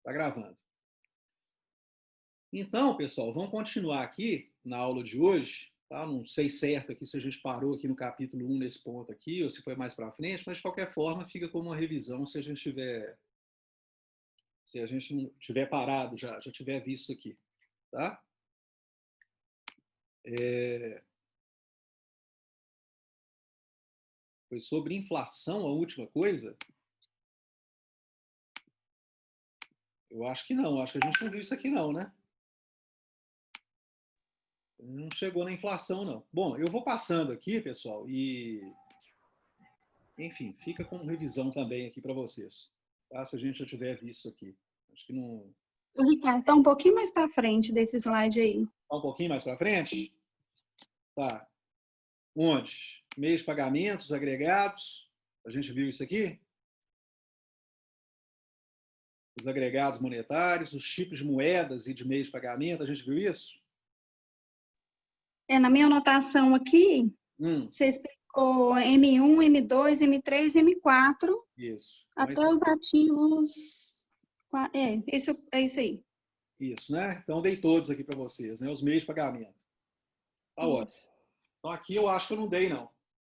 Tá gravando. Então, pessoal, vamos continuar aqui na aula de hoje. Tá? Não sei certo aqui se a gente parou aqui no capítulo 1 nesse ponto aqui, ou se foi mais para frente, mas de qualquer forma fica como uma revisão se a gente não tiver parado, já tiver visto aqui. Tá? Foi sobre inflação a última coisa? Eu acho que não, acho que a gente não viu isso aqui não, né? Não chegou na inflação, não. Bom, eu vou passando aqui, pessoal, e, enfim, fica com revisão também aqui para vocês, tá? Se a gente já tiver visto aqui. Acho que não... O Ricardo, tá um pouquinho mais para frente desse slide aí. Tá um pouquinho mais para frente? Tá. Onde? Meios de pagamentos, agregados. A gente viu isso aqui? Os agregados monetários, os tipos de moedas e de meios de pagamento, a gente viu isso? Na minha anotação aqui, você explicou M1, M2, M3, M4, Isso. Então, até os ativos. É isso aí. isso, né? Então, dei todos aqui para vocês, né? Os meios de pagamento. Tá ótimo. Isso. Então, aqui eu acho que eu não dei, não.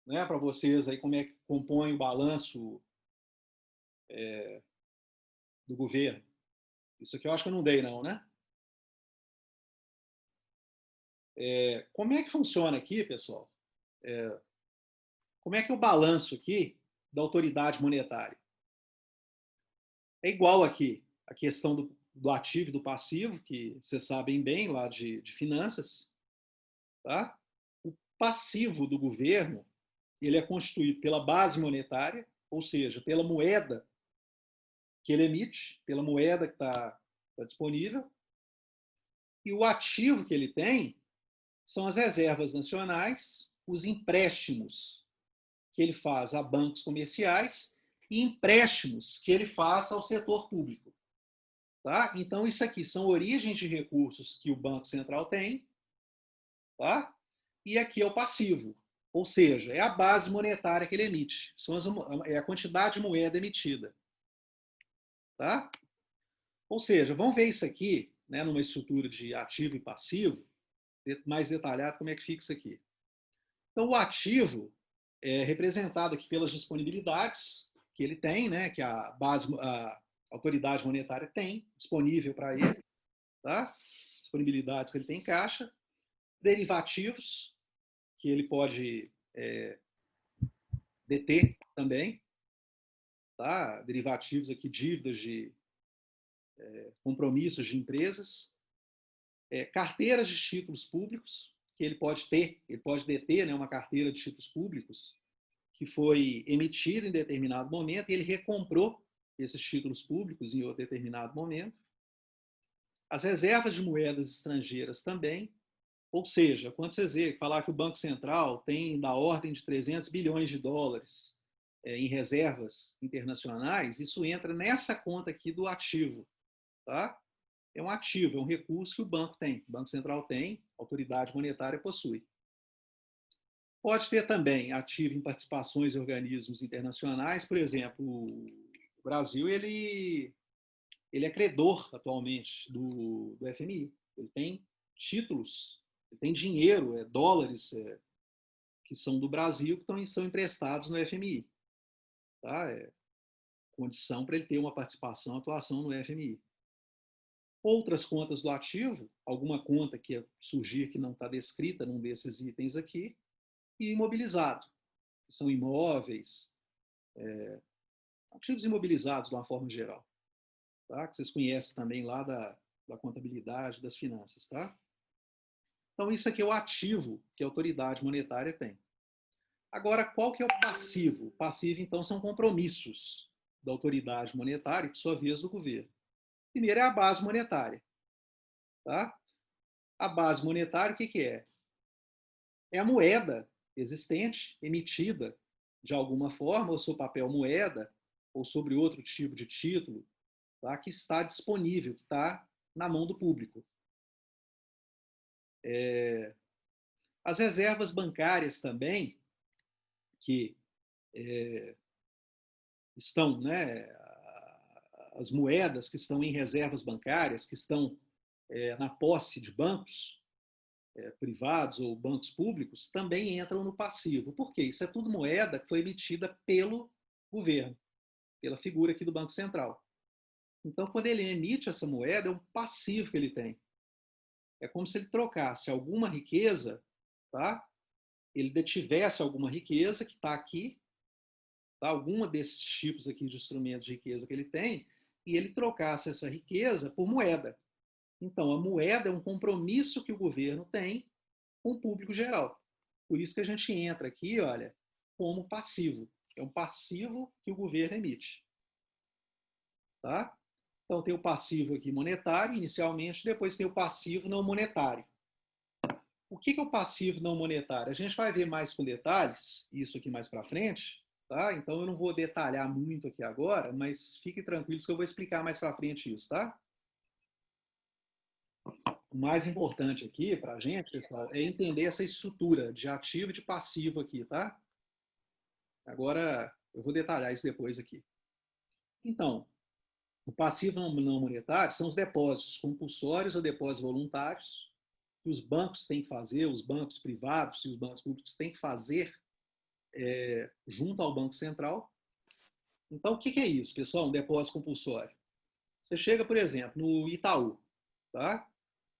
Né? Para vocês aí, como é que compõe o balanço do governo. Isso aqui eu acho que eu não dei, não, né? Como é que funciona aqui, pessoal? Como é que é o balanço aqui da autoridade monetária? É igual aqui a questão do ativo e do passivo, que vocês sabem bem lá de finanças. Tá? O passivo do governo ele é constituído pela base monetária, ou seja, pela moeda que ele emite, pela moeda que está disponível, e o ativo que ele tem são as reservas nacionais, os empréstimos que ele faz a bancos comerciais e empréstimos que ele faz ao setor público. Tá? Então, isso aqui são origens de recursos que o Banco Central tem, tá? E aqui é o passivo, ou seja, é a base monetária que ele emite, é a quantidade de moeda emitida. Tá? Ou seja, vamos ver isso aqui, né, numa estrutura de ativo e passivo, mais detalhado como é que fica isso aqui. Então, o ativo é representado aqui pelas disponibilidades que ele tem, né, que a autoridade monetária tem disponível para ele, tá? Disponibilidades que ele tem em caixa, derivativos que ele pode deter também, tá? Derivativos aqui, dívidas de compromissos de empresas, carteiras de títulos públicos que ele pode deter, né, uma carteira de títulos públicos que foi emitida em determinado momento e ele recomprou esses títulos públicos em outro determinado momento. As reservas de moedas estrangeiras também, ou seja, quando vocês falar que o Banco Central tem da ordem de 300 bilhões de dólares em reservas internacionais, isso entra nessa conta aqui do ativo. Tá? É um ativo, é um recurso que o banco tem, o Banco Central tem, a autoridade monetária possui. Pode ter também ativo em participações em organismos internacionais, por exemplo, o Brasil ele é credor atualmente do FMI, ele tem títulos, ele tem dinheiro, dólares que são do Brasil que são emprestados no FMI. Tá? Condição para ele ter uma participação, atuação no FMI. Outras contas do ativo, alguma conta que surgir que não está descrita num desses itens aqui, e imobilizado, que são imóveis, ativos imobilizados de uma forma geral, tá? Que vocês conhecem também lá da contabilidade, das finanças. Tá? Então, isso aqui é o ativo que a autoridade monetária tem. Agora, qual que é o passivo? O passivo, então, são compromissos da autoridade monetária e, por sua vez, do governo. Primeiro é a base monetária. Tá? A base monetária, o que é? É a moeda existente, emitida de alguma forma, ou sobre papel moeda, ou sobre outro tipo de título, tá? Que está disponível, que está na mão do público. As reservas bancárias também, que estão, né, as moedas que estão em reservas bancárias, que estão na posse de bancos privados ou bancos públicos, também entram no passivo. Por quê? Isso é tudo moeda que foi emitida pelo governo, pela figura aqui do Banco Central. Então, quando ele emite essa moeda, é um passivo que ele tem. É como se ele trocasse alguma riqueza, tá? Ele detivesse alguma riqueza que está aqui, tá? Alguma desses tipos aqui de instrumentos de riqueza que ele tem, e ele trocasse essa riqueza por moeda. Então, a moeda é um compromisso que o governo tem com o público geral. Por isso que a gente entra aqui, olha, como passivo. É um passivo que o governo emite. Tá? Então, tem o passivo aqui monetário, inicialmente, depois tem o passivo não monetário. O que é o passivo não monetário? A gente vai ver mais com detalhes, isso aqui mais para frente, tá? Então, eu não vou detalhar muito aqui agora, mas fiquem tranquilos que eu vou explicar mais para frente isso, tá? O mais importante aqui para a gente, pessoal, é entender essa estrutura de ativo e de passivo aqui, tá? Agora, eu vou detalhar isso depois aqui. Então, o passivo não monetário são os depósitos compulsórios ou depósitos voluntários que os bancos têm que fazer, os bancos privados e os bancos públicos têm que fazer junto ao Banco Central. Então, o que é isso, pessoal? Um depósito compulsório. Você chega, por exemplo, no Itaú, tá?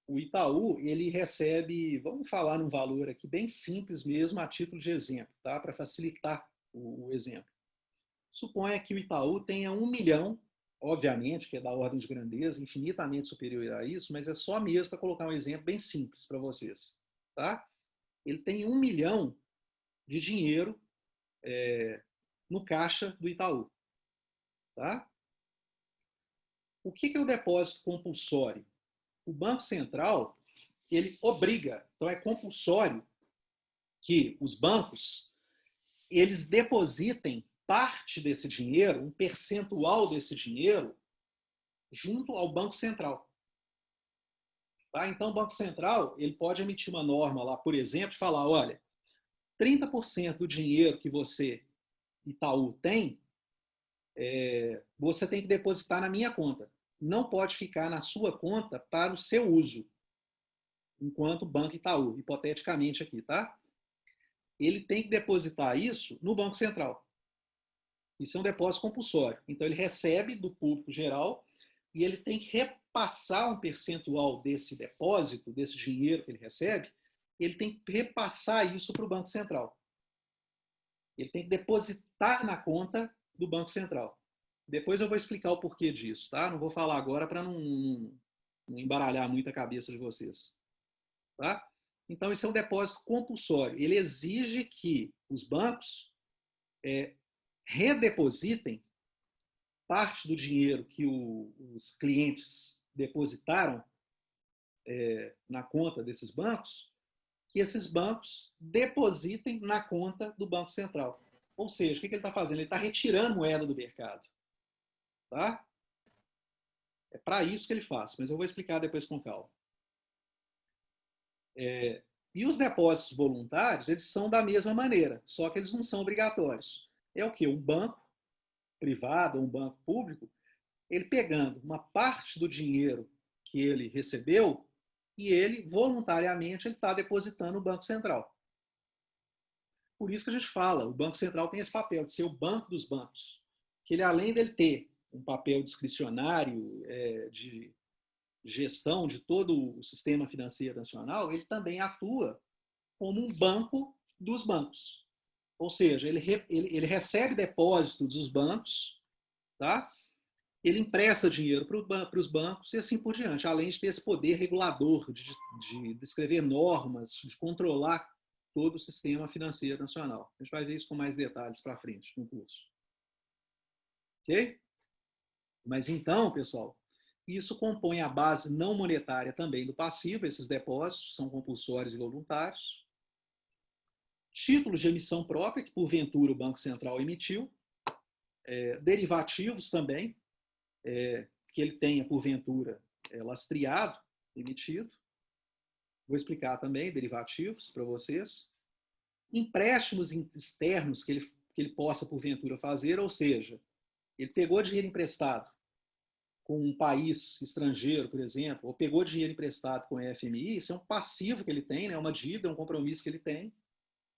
O Itaú, ele recebe, vamos falar num valor aqui bem simples mesmo, a título de exemplo, tá? Para facilitar o exemplo. Suponha que o Itaú tenha 1 milhão, obviamente, que é da ordem de grandeza, infinitamente superior a isso, mas é só mesmo para colocar um exemplo bem simples para vocês, tá? Ele tem 1 milhão de dinheiro no caixa do Itaú, tá? O que é o depósito compulsório? O Banco Central, ele obriga, então é compulsório que os bancos, eles depositem parte desse dinheiro, um percentual desse dinheiro, junto ao Banco Central. Tá? Então, o Banco Central, ele pode emitir uma norma lá, por exemplo, e falar, olha, 30% do dinheiro que você, Itaú, tem, você tem que depositar na minha conta. Não pode ficar na sua conta para o seu uso, enquanto Banco Itaú, hipoteticamente aqui, tá? Ele tem que depositar isso no Banco Central. Isso é um depósito compulsório. Então, ele recebe do público geral e ele tem que repassar um percentual desse depósito, desse dinheiro que ele recebe, ele tem que repassar isso para o Banco Central. Ele tem que depositar na conta do Banco Central. Depois eu vou explicar o porquê disso, tá? Não vou falar agora para não embaralhar muito a cabeça de vocês. Tá? Então, isso é um depósito compulsório. Ele exige que os bancos redepositem parte do dinheiro que os clientes depositaram na conta desses bancos, que esses bancos depositem na conta do Banco Central. Ou seja, o que ele está fazendo? Ele está retirando moeda do mercado. Tá? É para isso que ele faz, mas eu vou explicar depois com calma. E os depósitos voluntários, eles são da mesma maneira, só que eles não são obrigatórios. É o quê? Um banco privado ou um banco público, ele pegando uma parte do dinheiro que ele recebeu e ele, voluntariamente, ele está depositando no Banco Central. Por isso que a gente fala, o Banco Central tem esse papel de ser o banco dos bancos. Que ele, além dele ter um papel discricionário de gestão de todo o sistema financeiro nacional, ele também atua como um banco dos bancos. Ou seja, ele recebe depósitos dos bancos, tá? Ele empresta dinheiro para os bancos e assim por diante, além de ter esse poder regulador de escrever normas, de controlar todo o sistema financeiro nacional. A gente vai ver isso com mais detalhes para frente no curso. Ok? Mas então, pessoal, isso compõe a base não monetária também do passivo, esses depósitos são compulsórios e voluntários. Títulos de emissão própria, que porventura o Banco Central emitiu. Derivativos também, que ele tenha porventura lastreado, emitido. Vou explicar também derivativos para vocês. Empréstimos externos que ele possa porventura fazer, ou seja, ele pegou dinheiro emprestado com um país estrangeiro, por exemplo, ou pegou dinheiro emprestado com a FMI, isso é um passivo que ele tem, né? É uma dívida, é um compromisso que ele tem.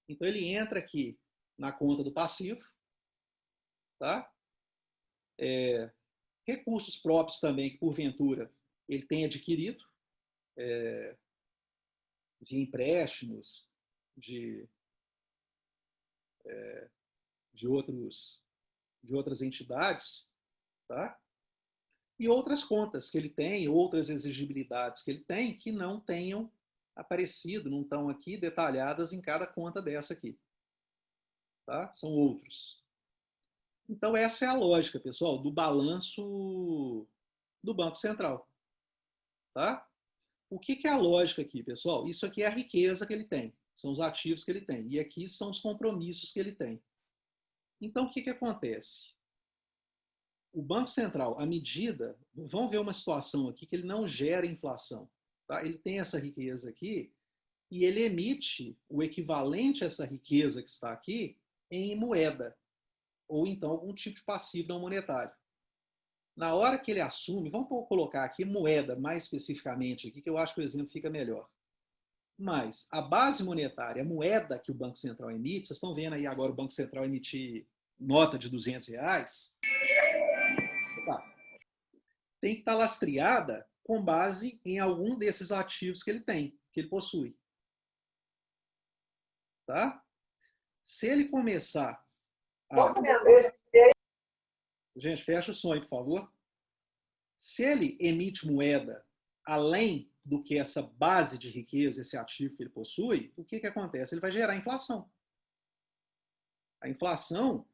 Então, ele entra aqui na conta do passivo. Tá? Recursos próprios também, que porventura ele tem adquirido, de empréstimos, de outras entidades, tá? E outras contas que ele tem, outras exigibilidades que ele tem, que não tenham aparecido, não estão aqui detalhadas em cada conta dessa aqui. Tá? São outros. Então, essa é a lógica, pessoal, do balanço do Banco Central. Tá? O que é a lógica aqui, pessoal? Isso aqui é a riqueza que ele tem, são os ativos que ele tem. E aqui são os compromissos que ele tem. Então, o que acontece? O Banco Central, à medida, vamos ver uma situação aqui que ele não gera inflação. Tá? Ele tem essa riqueza aqui e ele emite o equivalente a essa riqueza que está aqui em moeda, ou então algum tipo de passivo não monetário. Na hora que ele assume, vamos colocar aqui moeda mais especificamente, aqui, que eu acho que o exemplo fica melhor. Mas a base monetária, a moeda que o Banco Central emite, vocês estão vendo aí agora o Banco Central emitir nota de R$200, tá, tem que estar lastreada com base em algum desses ativos que ele tem, que ele possui. Tá? Se ele começar a... Gente, fecha o som aí, por favor. Se ele emite moeda além do que essa base de riqueza, esse ativo que ele possui, o que acontece? Ele vai gerar inflação. A inflação,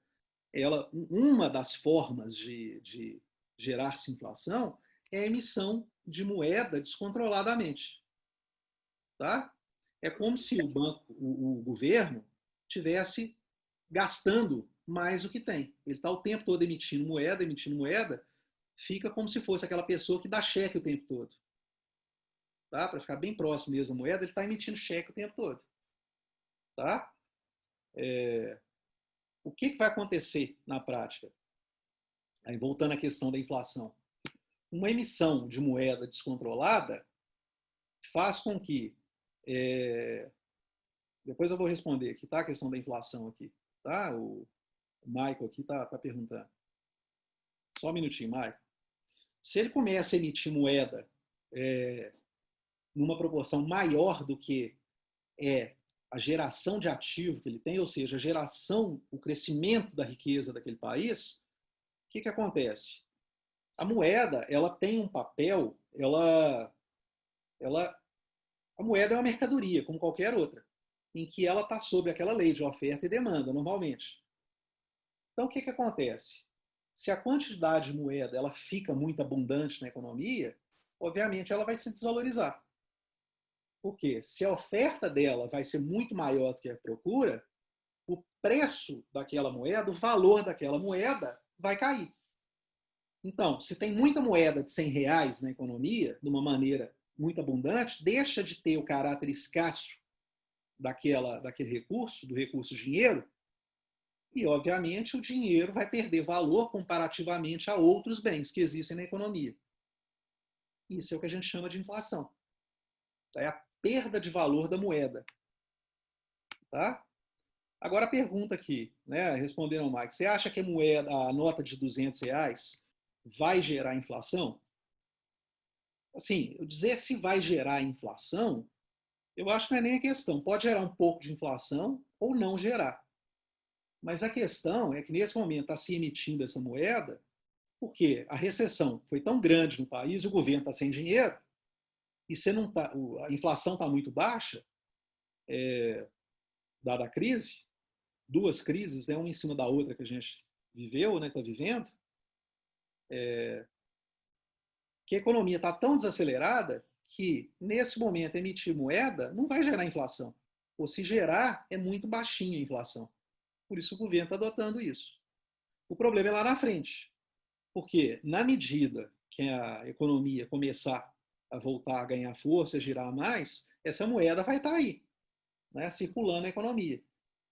uma das formas de gerar-se inflação é a emissão de moeda descontroladamente. Tá? É como se o governo tivesse gastando mais do que tem. Ele está o tempo todo emitindo moeda, fica como se fosse aquela pessoa que dá cheque o tempo todo. Tá? Para ficar bem próximo mesmo da moeda, ele está emitindo cheque o tempo todo. Tá? O que vai acontecer na prática? Aí, voltando à questão da inflação. Uma emissão de moeda descontrolada faz com que... depois eu vou responder aqui, tá? A questão da inflação aqui. Tá? O Michael aqui está perguntando. Só um minutinho, Michael. Se ele começa a emitir moeda numa proporção maior do que a geração de ativo que ele tem, ou seja, a geração, o crescimento da riqueza daquele país, o que acontece? A moeda, ela tem um papel, a moeda é uma mercadoria, como qualquer outra, em que ela está sob aquela lei de oferta e demanda, normalmente. Então, o que acontece? Se a quantidade de moeda ela fica muito abundante na economia, obviamente ela vai se desvalorizar. Porque se a oferta dela vai ser muito maior do que a procura, o preço daquela moeda, o valor daquela moeda vai cair. Então, se tem muita moeda de R$100 na economia, de uma maneira muito abundante, deixa de ter o caráter escasso daquele recurso, do recurso dinheiro, e, obviamente, o dinheiro vai perder valor comparativamente a outros bens que existem na economia. Isso é o que a gente chama de inflação. É a perda de valor da moeda. Tá? Agora a pergunta aqui, né, respondendo ao Mike, você acha que a nota de R$200 vai gerar inflação? Assim, eu dizer se vai gerar inflação, eu acho que não é nem a questão. Pode gerar um pouco de inflação ou não gerar. Mas a questão é que nesse momento está se emitindo essa moeda porque a recessão foi tão grande no país, o governo está sem dinheiro, e você não tá, a inflação está muito baixa, dada a crise, duas crises, né, uma em cima da outra que a gente viveu, né, está vivendo, que a economia está tão desacelerada que, nesse momento, emitir moeda não vai gerar inflação. Ou se gerar, é muito baixinha a inflação. Por isso o governo está adotando isso. O problema é lá na frente. Porque, na medida que a economia começar a voltar a ganhar força, a girar mais, essa moeda vai estar aí, né, circulando na economia.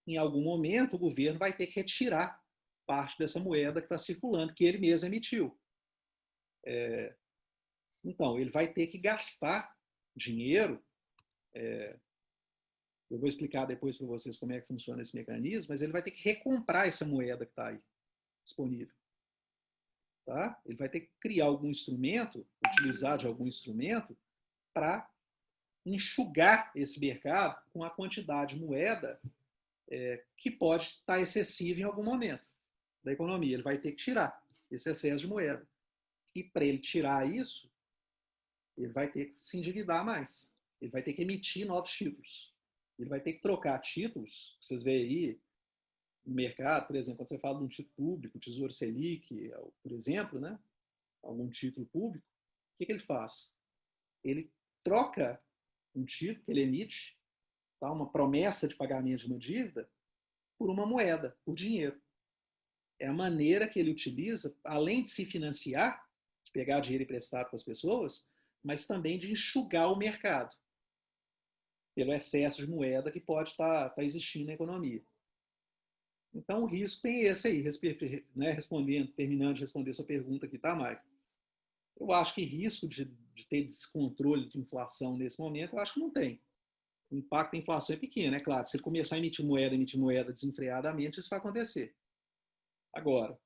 Em algum momento, o governo vai ter que retirar parte dessa moeda que está circulando, que ele mesmo emitiu. Então, ele vai ter que gastar dinheiro. Eu vou explicar depois para vocês como é que funciona esse mecanismo, mas ele vai ter que recomprar essa moeda que está aí disponível. Tá? Ele vai ter que criar algum instrumento, utilizar de algum instrumento para enxugar esse mercado com a quantidade de moeda que pode estar excessiva em algum momento da economia. Ele vai ter que tirar esse excesso de moeda. E para ele tirar isso, ele vai ter que se endividar mais. Ele vai ter que emitir novos títulos. Ele vai ter que trocar títulos. Vocês veem aí no mercado, por exemplo, quando você fala de um título público, Tesouro Selic, por exemplo, né? Algum título público, o que ele faz? Ele troca um título que ele emite, tá? Uma promessa de pagamento de uma dívida, por uma moeda, por dinheiro. É a maneira que ele utiliza, além de se financiar, de pegar dinheiro emprestado com as pessoas, mas também de enxugar o mercado pelo excesso de moeda que pode estar existindo na economia. Então, o risco tem esse aí, né, terminando de responder sua pergunta aqui, tá, Maicon? Eu acho que risco de ter descontrole de inflação nesse momento, eu acho que não tem. O impacto da inflação é pequeno, é claro. Se ele começar a emitir moeda desenfreadamente, isso vai acontecer. Agora,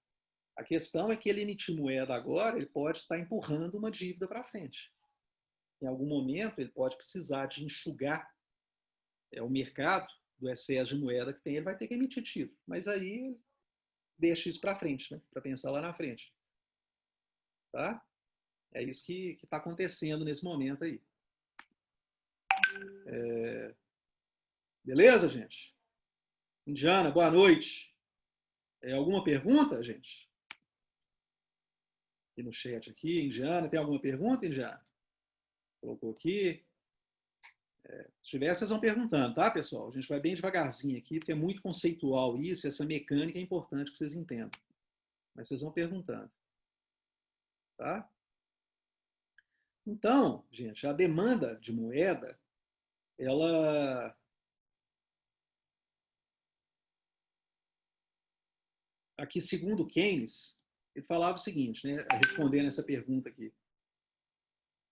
a questão é que ele emitir moeda agora, ele pode estar empurrando uma dívida para frente. Em algum momento, ele pode precisar de enxugar o mercado do excesso de moeda que tem, ele vai ter que emitir título. Mas aí, deixa isso para frente, né? Para pensar lá na frente. Tá? É isso que está acontecendo nesse momento aí. Beleza, gente? Indiana, boa noite. Alguma pergunta, gente? Aqui no chat aqui, Indiana, tem alguma pergunta, Indiana? Colocou aqui. Se tiver, vocês vão perguntando, tá, pessoal? A gente vai bem devagarzinho aqui, porque é muito conceitual isso, e essa mecânica é importante que vocês entendam. Mas vocês vão perguntando. Tá? Então, gente, a demanda de moeda, ela... Aqui, segundo Keynes, ele falava o seguinte, né, respondendo essa pergunta aqui.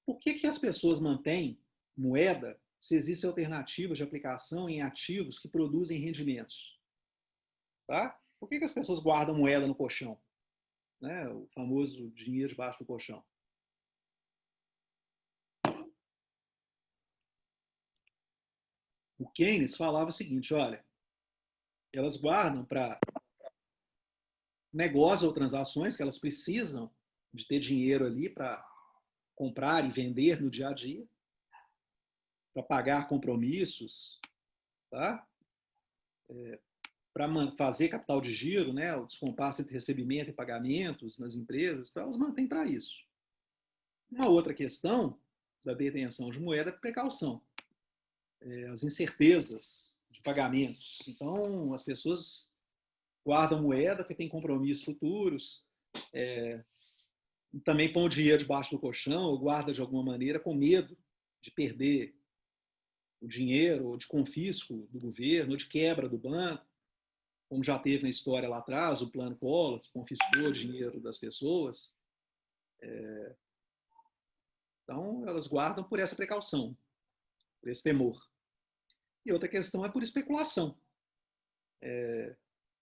Por que as pessoas mantêm moeda se existem alternativas de aplicação em ativos que produzem rendimentos? Tá? Por que as pessoas guardam moeda no colchão? Né? O famoso dinheiro debaixo do colchão. O Keynes falava o seguinte, olha, elas guardam para negócios ou transações que elas precisam de ter dinheiro ali para comprar e vender no dia a dia, para pagar compromissos, tá? Para fazer capital de giro, né? O descompasso entre recebimento e pagamentos nas empresas, então elas mantêm para isso. Uma outra questão da detenção de moeda é precaução. As incertezas de pagamentos. Então, as pessoas guardam moeda porque tem compromissos futuros, também põe o dinheiro debaixo do colchão ou guarda de alguma maneira com medo de perder o dinheiro, ou de confisco do governo, ou de quebra do banco, como já teve na história lá atrás, o Plano Collor, que confiscou o dinheiro das pessoas. Então, elas guardam por essa precaução, por esse temor. E outra questão é por especulação.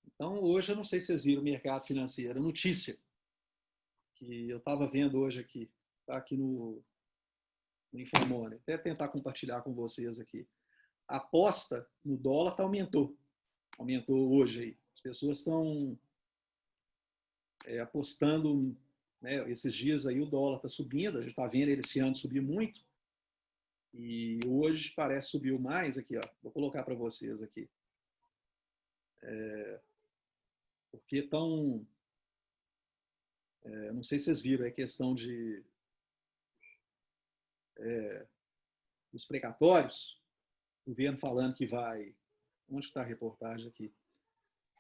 Então, hoje, eu não sei se vocês viram o mercado financeiro, a notícia que eu estava vendo hoje aqui, tá aqui no Infomoney, até tentar compartilhar com vocês aqui. A aposta no dólar aumentou hoje aí. As pessoas estão apostando, né, esses dias aí o dólar está subindo, a gente está vendo ele esse ano subir muito, e hoje parece subiu mais aqui, ó. Vou colocar para vocês aqui. Porque estão, não sei se vocês viram, é questão de dos precatórios, o governo falando que vai, onde está a reportagem aqui?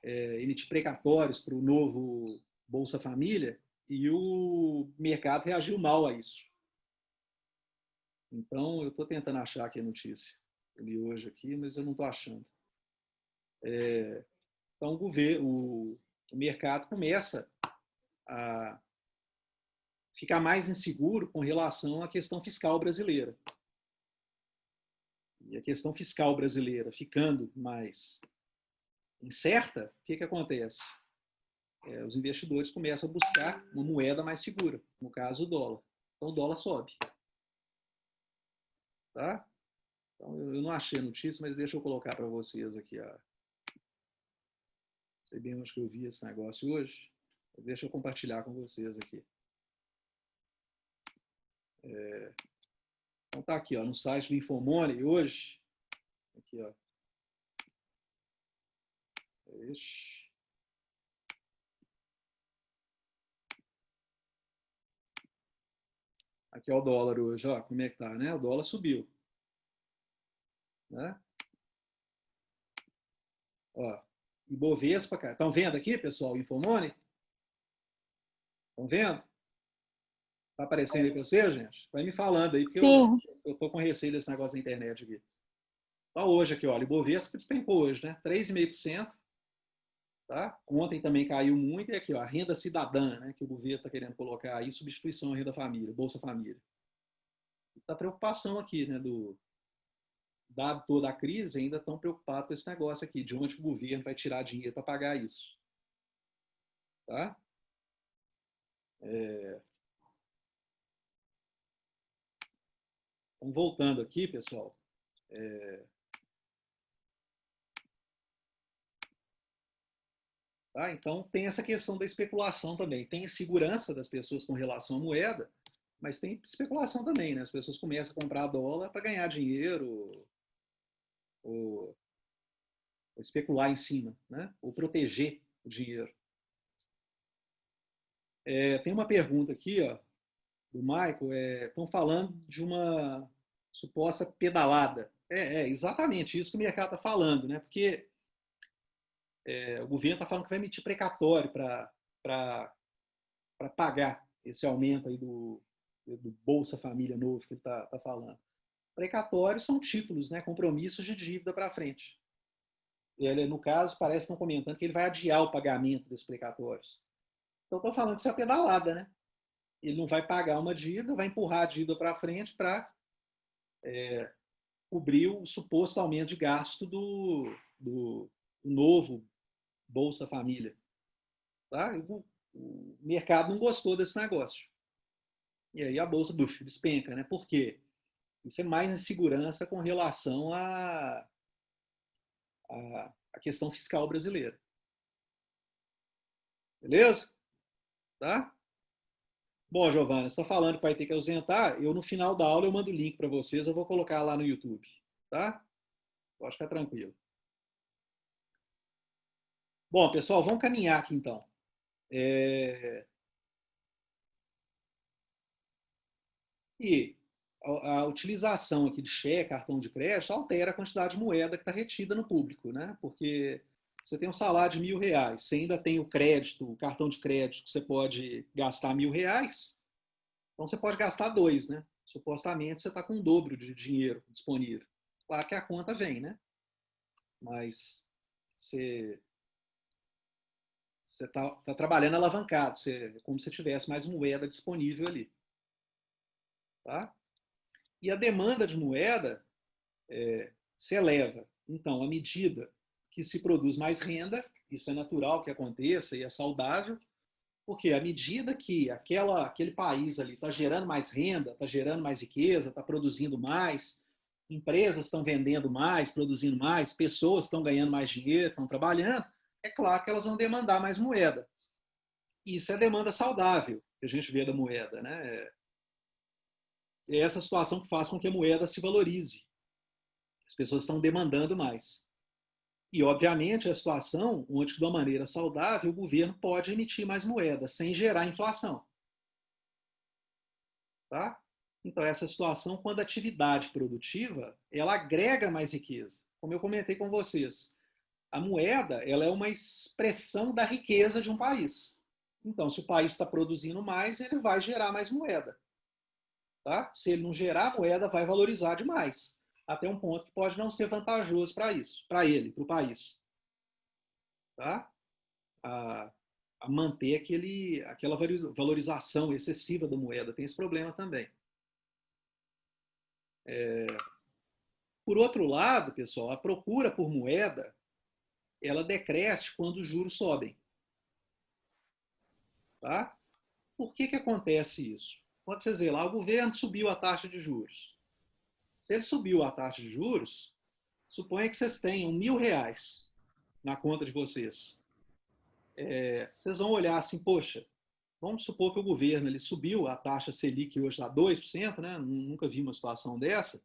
Emitir precatórios para o novo Bolsa Família, e o mercado reagiu mal a isso. Então, eu estou tentando achar aqui a notícia. Eu li hoje aqui, mas eu não estou achando. Então, o mercado começa a ficar mais inseguro com relação à questão fiscal brasileira. E a questão fiscal brasileira ficando mais incerta, o que acontece? Os investidores começam a buscar uma moeda mais segura, no caso o dólar. Então o dólar sobe. Tá? Então, eu não achei a notícia, mas deixa eu colocar para vocês aqui. Não sei bem onde que eu vi esse negócio hoje. Deixa eu compartilhar com vocês aqui. Então tá aqui, ó, no site do Infomoney hoje. Aqui, ó. Aqui é o dólar hoje, ó, como é que tá, né? O dólar subiu. Né? Ó, Ibovespa, cara. Estão vendo aqui, pessoal, o Infomoney? Estão vendo? Tá aparecendo aí para você, gente? Vai me falando aí, porque eu tô com receio desse negócio da internet aqui. Então, hoje aqui, olha, o Ibovespa despencou hoje, né? 3,5%. Tá? Ontem também caiu muito. E aqui, ó, a renda cidadã, né? Que o governo está querendo colocar aí, substituição à renda família, Bolsa Família. Está preocupação aqui, né? Dado toda a crise, ainda estão preocupados com esse negócio aqui, de onde o governo vai tirar dinheiro para pagar isso. Tá? Então, voltando aqui, pessoal. Tá? Então, tem essa questão da especulação também. Tem a segurança das pessoas com relação à moeda, mas tem especulação também, né? As pessoas começam a comprar dólar para ganhar dinheiro ou especular em cima, né? Ou proteger o dinheiro. Tem uma pergunta aqui, ó, do Michael. Estão falando de uma suposta pedalada. Exatamente isso que o mercado está falando, né? Porque o governo está falando que vai emitir precatório para pagar esse aumento aí do Bolsa Família novo que ele está falando. Precatórios são títulos, né? Compromissos de dívida para frente. Ele, no caso, parece que estão comentando que ele vai adiar o pagamento desses precatórios. Então, estou falando que isso é pedalada, né? Ele não vai pagar uma dívida, vai empurrar a dívida para frente para cobrir o suposto aumento de gasto do novo Bolsa Família. Tá? O mercado não gostou desse negócio. E aí a Bolsa despenca, né? Por quê? Isso é mais insegurança com relação à questão fiscal brasileira. Beleza? Tá? Bom, Giovana, você está falando que vai ter que ausentar. No final da aula, eu mando o link para vocês. Eu vou colocar lá no YouTube. Tá? Pode ficar tranquilo. Bom, pessoal, vamos caminhar aqui então. E a utilização aqui de cheque, cartão de crédito, altera a quantidade de moeda que está retida no público, né? Porque você tem um salário de R$1.000, você ainda tem o crédito, o cartão de crédito, que você pode gastar R$1.000, então você pode gastar 2, né? Supostamente você está com o dobro de dinheiro disponível. Claro que a conta vem, né? Mas você está trabalhando alavancado, como se tivesse mais moeda disponível ali. Tá? E a demanda de moeda se eleva. Então, à medida que se produz mais renda, isso é natural que aconteça e é saudável, porque à medida que aquele país ali está gerando mais renda, está gerando mais riqueza, está produzindo mais, empresas estão vendendo mais, produzindo mais, pessoas estão ganhando mais dinheiro, estão trabalhando, é claro que elas vão demandar mais moeda. Isso é demanda saudável que a gente vê da moeda, né? É essa situação que faz com que a moeda se valorize. As pessoas estão demandando mais. E, obviamente, a situação onde, de uma maneira saudável, o governo pode emitir mais moeda, sem gerar inflação. Tá? Então, essa situação, quando a atividade produtiva, ela agrega mais riqueza. Como eu comentei com vocês, a moeda ela é uma expressão da riqueza de um país. Então, se o país está produzindo mais, ele vai gerar mais moeda. Tá? Se ele não gerar moeda, vai valorizar demais. Até um ponto que pode não ser vantajoso para isso, para ele, para o país. Tá? a manter aquela valorização excessiva da moeda. Tem esse problema também. Por outro lado, pessoal, a procura por moeda, ela decresce quando os juros sobem. Tá? Por que acontece isso? Quando vocês verem lá, o governo subiu a taxa de juros. Se ele subiu a taxa de juros, suponha que vocês tenham R$1.000 na conta de vocês. Vocês vão olhar assim, poxa, vamos supor que o governo ele subiu a taxa Selic hoje a 2%, né? Nunca vi uma situação dessa,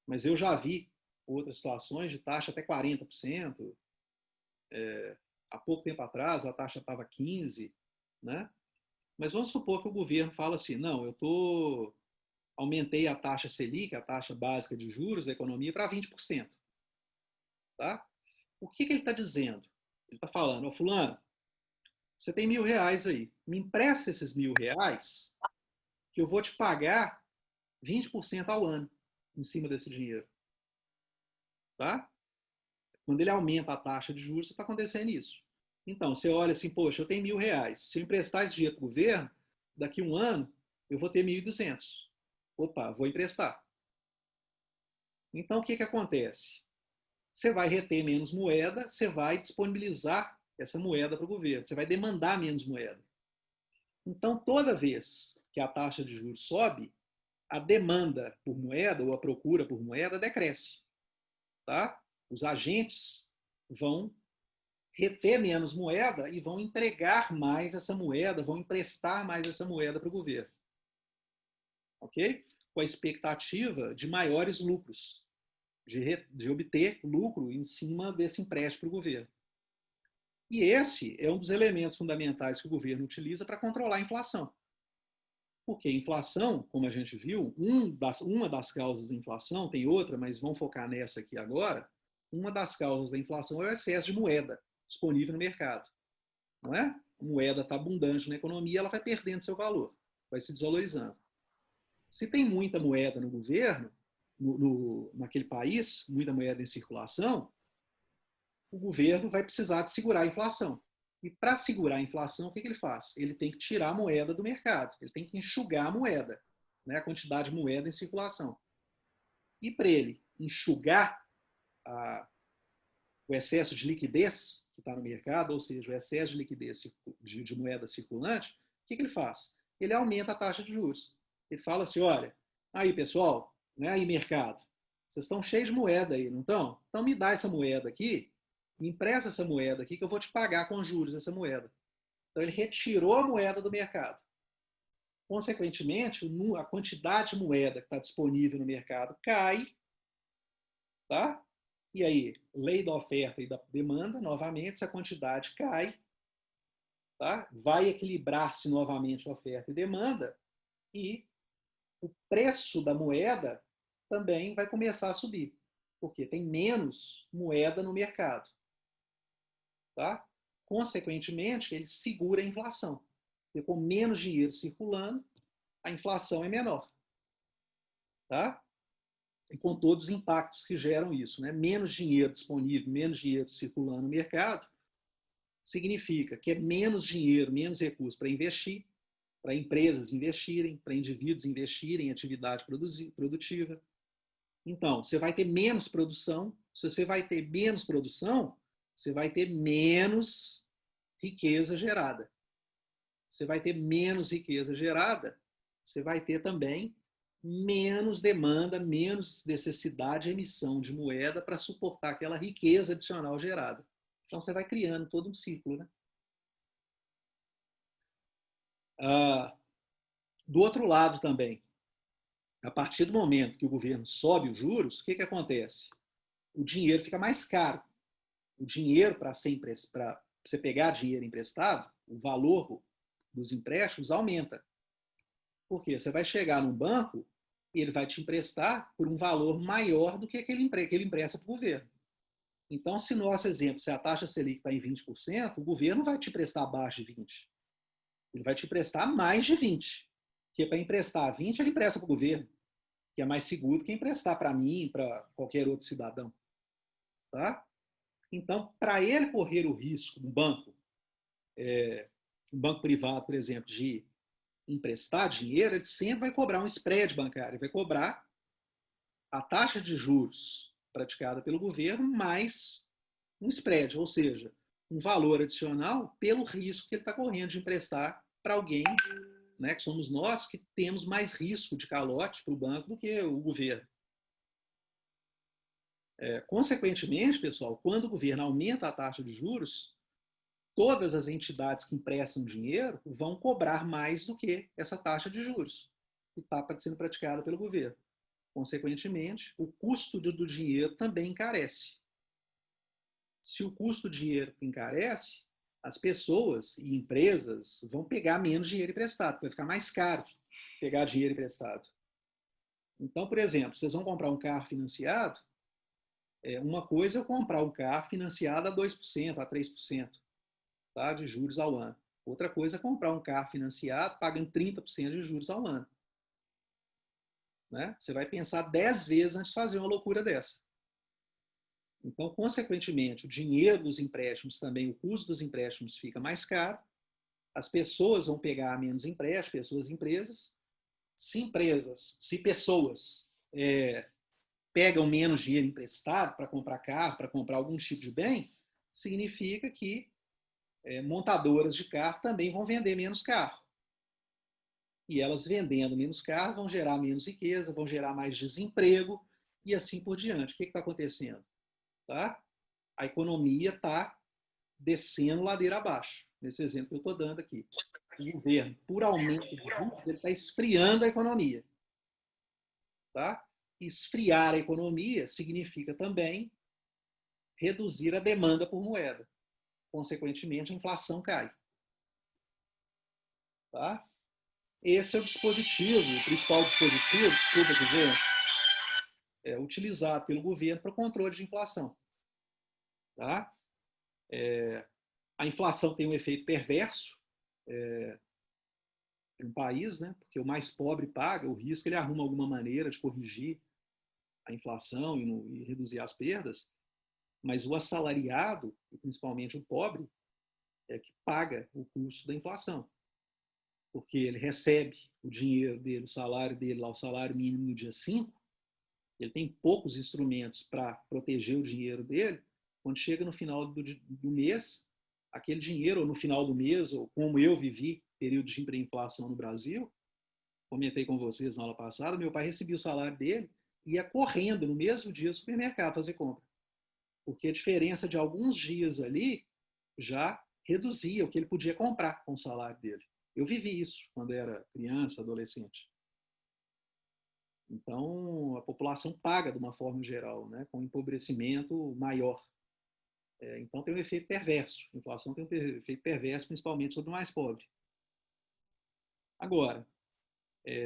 mas eu já vi outras situações de taxa até 40%. Há pouco tempo atrás a taxa estava 15%, né? Mas vamos supor que o governo fala assim, não, aumentei a taxa Selic, a taxa básica de juros da economia, para 20%. Tá? O que ele está dizendo? Ele está falando, fulano, você tem R$1.000 aí, me empresta esses R$1.000 que eu vou te pagar 20% ao ano em cima desse dinheiro. Tá? Quando ele aumenta a taxa de juros, está acontecendo isso. Então, você olha assim, poxa, eu tenho R$1.000. Se eu emprestar esse dinheiro para o governo, daqui a um ano, eu vou ter 1.200. Opa, vou emprestar. Então, o que acontece? Você vai reter menos moeda, você vai disponibilizar essa moeda para o governo, você vai demandar menos moeda. Então, toda vez que a taxa de juros sobe, a demanda por moeda ou a procura por moeda decresce. Tá? Os agentes vão reter menos moeda e vão entregar mais essa moeda, vão emprestar mais essa moeda para o governo. Ok? Com a expectativa de maiores lucros, de obter lucro em cima desse empréstimo para o governo. E esse é um dos elementos fundamentais que o governo utiliza para controlar a inflação. Porque a inflação, como a gente viu, uma das causas da inflação, tem outra, mas vamos focar nessa aqui agora, uma das causas da inflação é o excesso de moeda disponível no mercado. Não é? A moeda está abundante na economia, ela vai perdendo seu valor, vai se desvalorizando. Se tem muita moeda no governo, naquele país, muita moeda em circulação, o governo vai precisar de segurar a inflação. E para segurar a inflação, o que ele faz? Ele tem que tirar a moeda do mercado, ele tem que enxugar a moeda, né, a quantidade de moeda em circulação. E para ele enxugar o excesso de liquidez que está no mercado, ou seja, o excesso de liquidez de moeda circulante, o que ele faz? Ele aumenta a taxa de juros. Ele fala assim, olha, aí pessoal, né, aí mercado, vocês estão cheios de moeda aí, não estão? Então me dá essa moeda aqui, me empresta essa moeda aqui que eu vou te pagar com juros essa moeda. Então ele retirou a moeda do mercado. Consequentemente, a quantidade de moeda que está disponível no mercado cai, tá? E aí, lei da oferta e da demanda, novamente, essa quantidade cai, tá? Vai equilibrar-se novamente a oferta e demanda, e o preço da moeda também vai começar a subir, porque tem menos moeda no mercado. Tá? Consequentemente, ele segura a inflação. Porque com menos dinheiro circulando, a inflação é menor. Tá? E com todos os impactos que geram isso. Né? Menos dinheiro disponível, menos dinheiro circulando no mercado, significa que é menos dinheiro, menos recursos para investir, para empresas investirem, para indivíduos investirem em atividade produtiva. Então, você vai ter menos produção. Se você vai ter menos produção, você vai ter menos riqueza gerada. Você vai ter menos riqueza gerada, você vai ter também menos demanda, menos necessidade de emissão de moeda para suportar aquela riqueza adicional gerada. Então, você vai criando todo um ciclo. Né? Do outro lado também, a partir do momento que o governo sobe os juros, o que acontece? O dinheiro fica mais caro. O dinheiro para você pegar dinheiro emprestado, o valor dos empréstimos aumenta. Por quê? Você vai chegar num banco e ele vai te emprestar por um valor maior do que ele empresta para o governo. Então, se nosso exemplo, se a taxa Selic está em 20%, o governo vai te emprestar abaixo de 20%. Ele vai te emprestar mais de 20%. Porque para emprestar 20%, ele empresta para o governo, que é mais seguro que emprestar para mim, para qualquer outro cidadão. Tá? Então, para ele correr o risco, um banco, um banco privado, por exemplo, de emprestar dinheiro, ele sempre vai cobrar um spread bancário, ele vai cobrar a taxa de juros praticada pelo governo mais um spread, ou seja, um valor adicional pelo risco que ele está correndo de emprestar para alguém, né, que somos nós, que temos mais risco de calote para o banco do que o governo. Consequentemente, pessoal, quando o governo aumenta a taxa de juros, todas as entidades que emprestam dinheiro vão cobrar mais do que essa taxa de juros que está sendo praticada pelo governo. Consequentemente, o custo do dinheiro também encarece. Se o custo do dinheiro encarece, as pessoas e empresas vão pegar menos dinheiro emprestado, vai ficar mais caro pegar dinheiro emprestado. Então, por exemplo, vocês vão comprar um carro financiado, uma coisa é comprar um carro financiado a 2%, a 3%, tá, de juros ao ano. Outra coisa é comprar um carro financiado pagando 30% de juros ao ano. Né? Você vai pensar 10 vezes antes de fazer uma loucura dessa. Então, consequentemente, o dinheiro dos empréstimos também, o custo dos empréstimos fica mais caro, as pessoas vão pegar menos empréstimos, pessoas e empresas. Se pessoas pegam menos dinheiro emprestado para comprar carro, para comprar algum tipo de bem, significa que montadoras de carro também vão vender menos carro. E elas vendendo menos carro vão gerar menos riqueza, vão gerar mais desemprego e assim por diante. O que está acontecendo? Tá? A economia está descendo ladeira abaixo, nesse exemplo que eu estou dando aqui. O governo, por aumento de juros, ele está esfriando a economia. Tá? Esfriar a economia significa também reduzir a demanda por moeda. Consequentemente, a inflação cai. Tá? Esse é o dispositivo, o principal dispositivo, desculpa dizer, utilizado pelo governo para o controle de inflação. Tá? A inflação tem um efeito perverso no país, né? Porque o mais pobre paga o risco, ele arruma alguma maneira de corrigir a inflação e reduzir as perdas, mas o assalariado, e principalmente o pobre, é que paga o custo da inflação. Porque ele recebe o dinheiro dele, o salário dele, lá o salário mínimo no dia 5, ele tem poucos instrumentos para proteger o dinheiro dele, quando chega no final do mês, aquele dinheiro, ou no final do mês, ou como eu vivi período de hiperinflação no Brasil, comentei com vocês na aula passada, meu pai recebia o salário dele e ia correndo no mesmo dia ao supermercado fazer compra. Porque a diferença de alguns dias ali já reduzia o que ele podia comprar com o salário dele. Eu vivi isso quando era criança, adolescente. Então, a população paga de uma forma geral, né, com um empobrecimento maior. Então, tem um efeito perverso. A inflação tem um efeito perverso, principalmente sobre o mais pobre. Agora,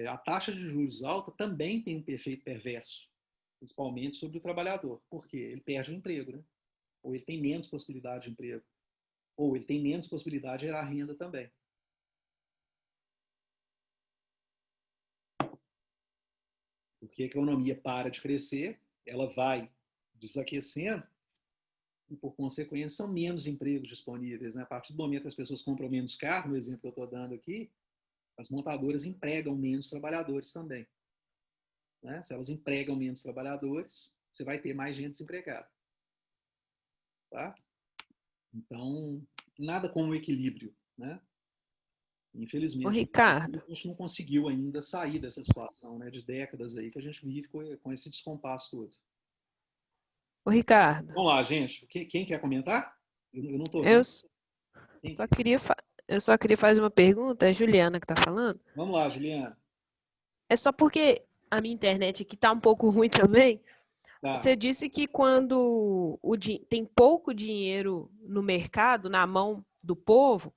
a taxa de juros alta também tem um efeito perverso, principalmente sobre o trabalhador. Por quê? Ele perde o emprego, né? Ou ele tem menos possibilidade de emprego. Ou ele tem menos possibilidade de gerar renda também. Porque a economia para de crescer, ela vai desaquecendo e, por consequência, são menos empregos disponíveis. Né? A partir do momento que as pessoas compram menos carro, no exemplo que eu estou dando aqui, as montadoras empregam menos trabalhadores também. Né? Se elas empregam menos trabalhadores, você vai ter mais gente desempregada. Tá? Então, nada como o equilíbrio. Né? Infelizmente, Ricardo, a gente não conseguiu ainda sair dessa situação, né, de décadas aí que a gente vive com esse descompasso todo. Ricardo. Vamos lá, gente. Quem quer comentar? Eu não estou Eu vendo. só queria fazer uma pergunta, é a Juliana que está falando. Vamos lá, Juliana. É só porque a minha internet aqui está um pouco ruim também. Tá. Você disse que quando tem pouco dinheiro no mercado, na mão do povo,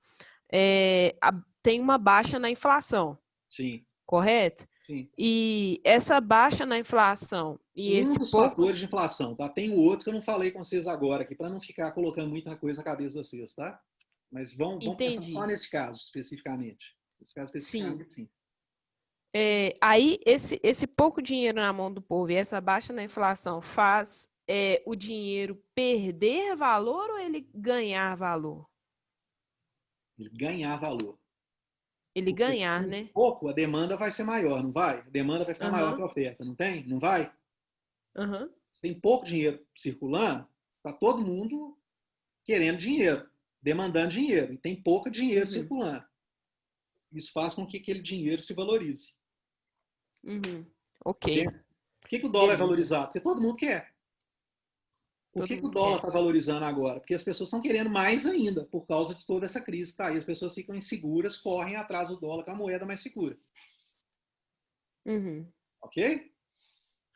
tem uma baixa na inflação. Sim. Correto? Sim. E essa baixa na inflação e esse dos pouco... fatores de inflação, tá? Tem o outro que eu não falei com vocês agora aqui, para não ficar colocando muita coisa na cabeça de vocês, tá? Mas vamos pensar só nesse caso, especificamente. Nesse caso especificamente, sim. Aí, esse pouco dinheiro na mão do povo e essa baixa na inflação faz o dinheiro perder valor ou ele ganhar valor? Ele ganhar valor. Ele Porque ganhar, se tem né? pouco, a demanda vai ser maior, não vai? A demanda vai ficar maior que a oferta, não tem? Não vai? Se tem pouco dinheiro circulando, está todo mundo querendo dinheiro, demandando dinheiro, e tem pouco dinheiro circulando. Isso faz com que aquele dinheiro se valorize. Ok. Por que o dólar é valorizado? Porque todo mundo quer. Por que o dólar está valorizando agora? Porque as pessoas estão querendo mais ainda, por causa de toda essa crise que está aí. As pessoas ficam inseguras, correm atrás do dólar, que é a moeda mais segura. Ok?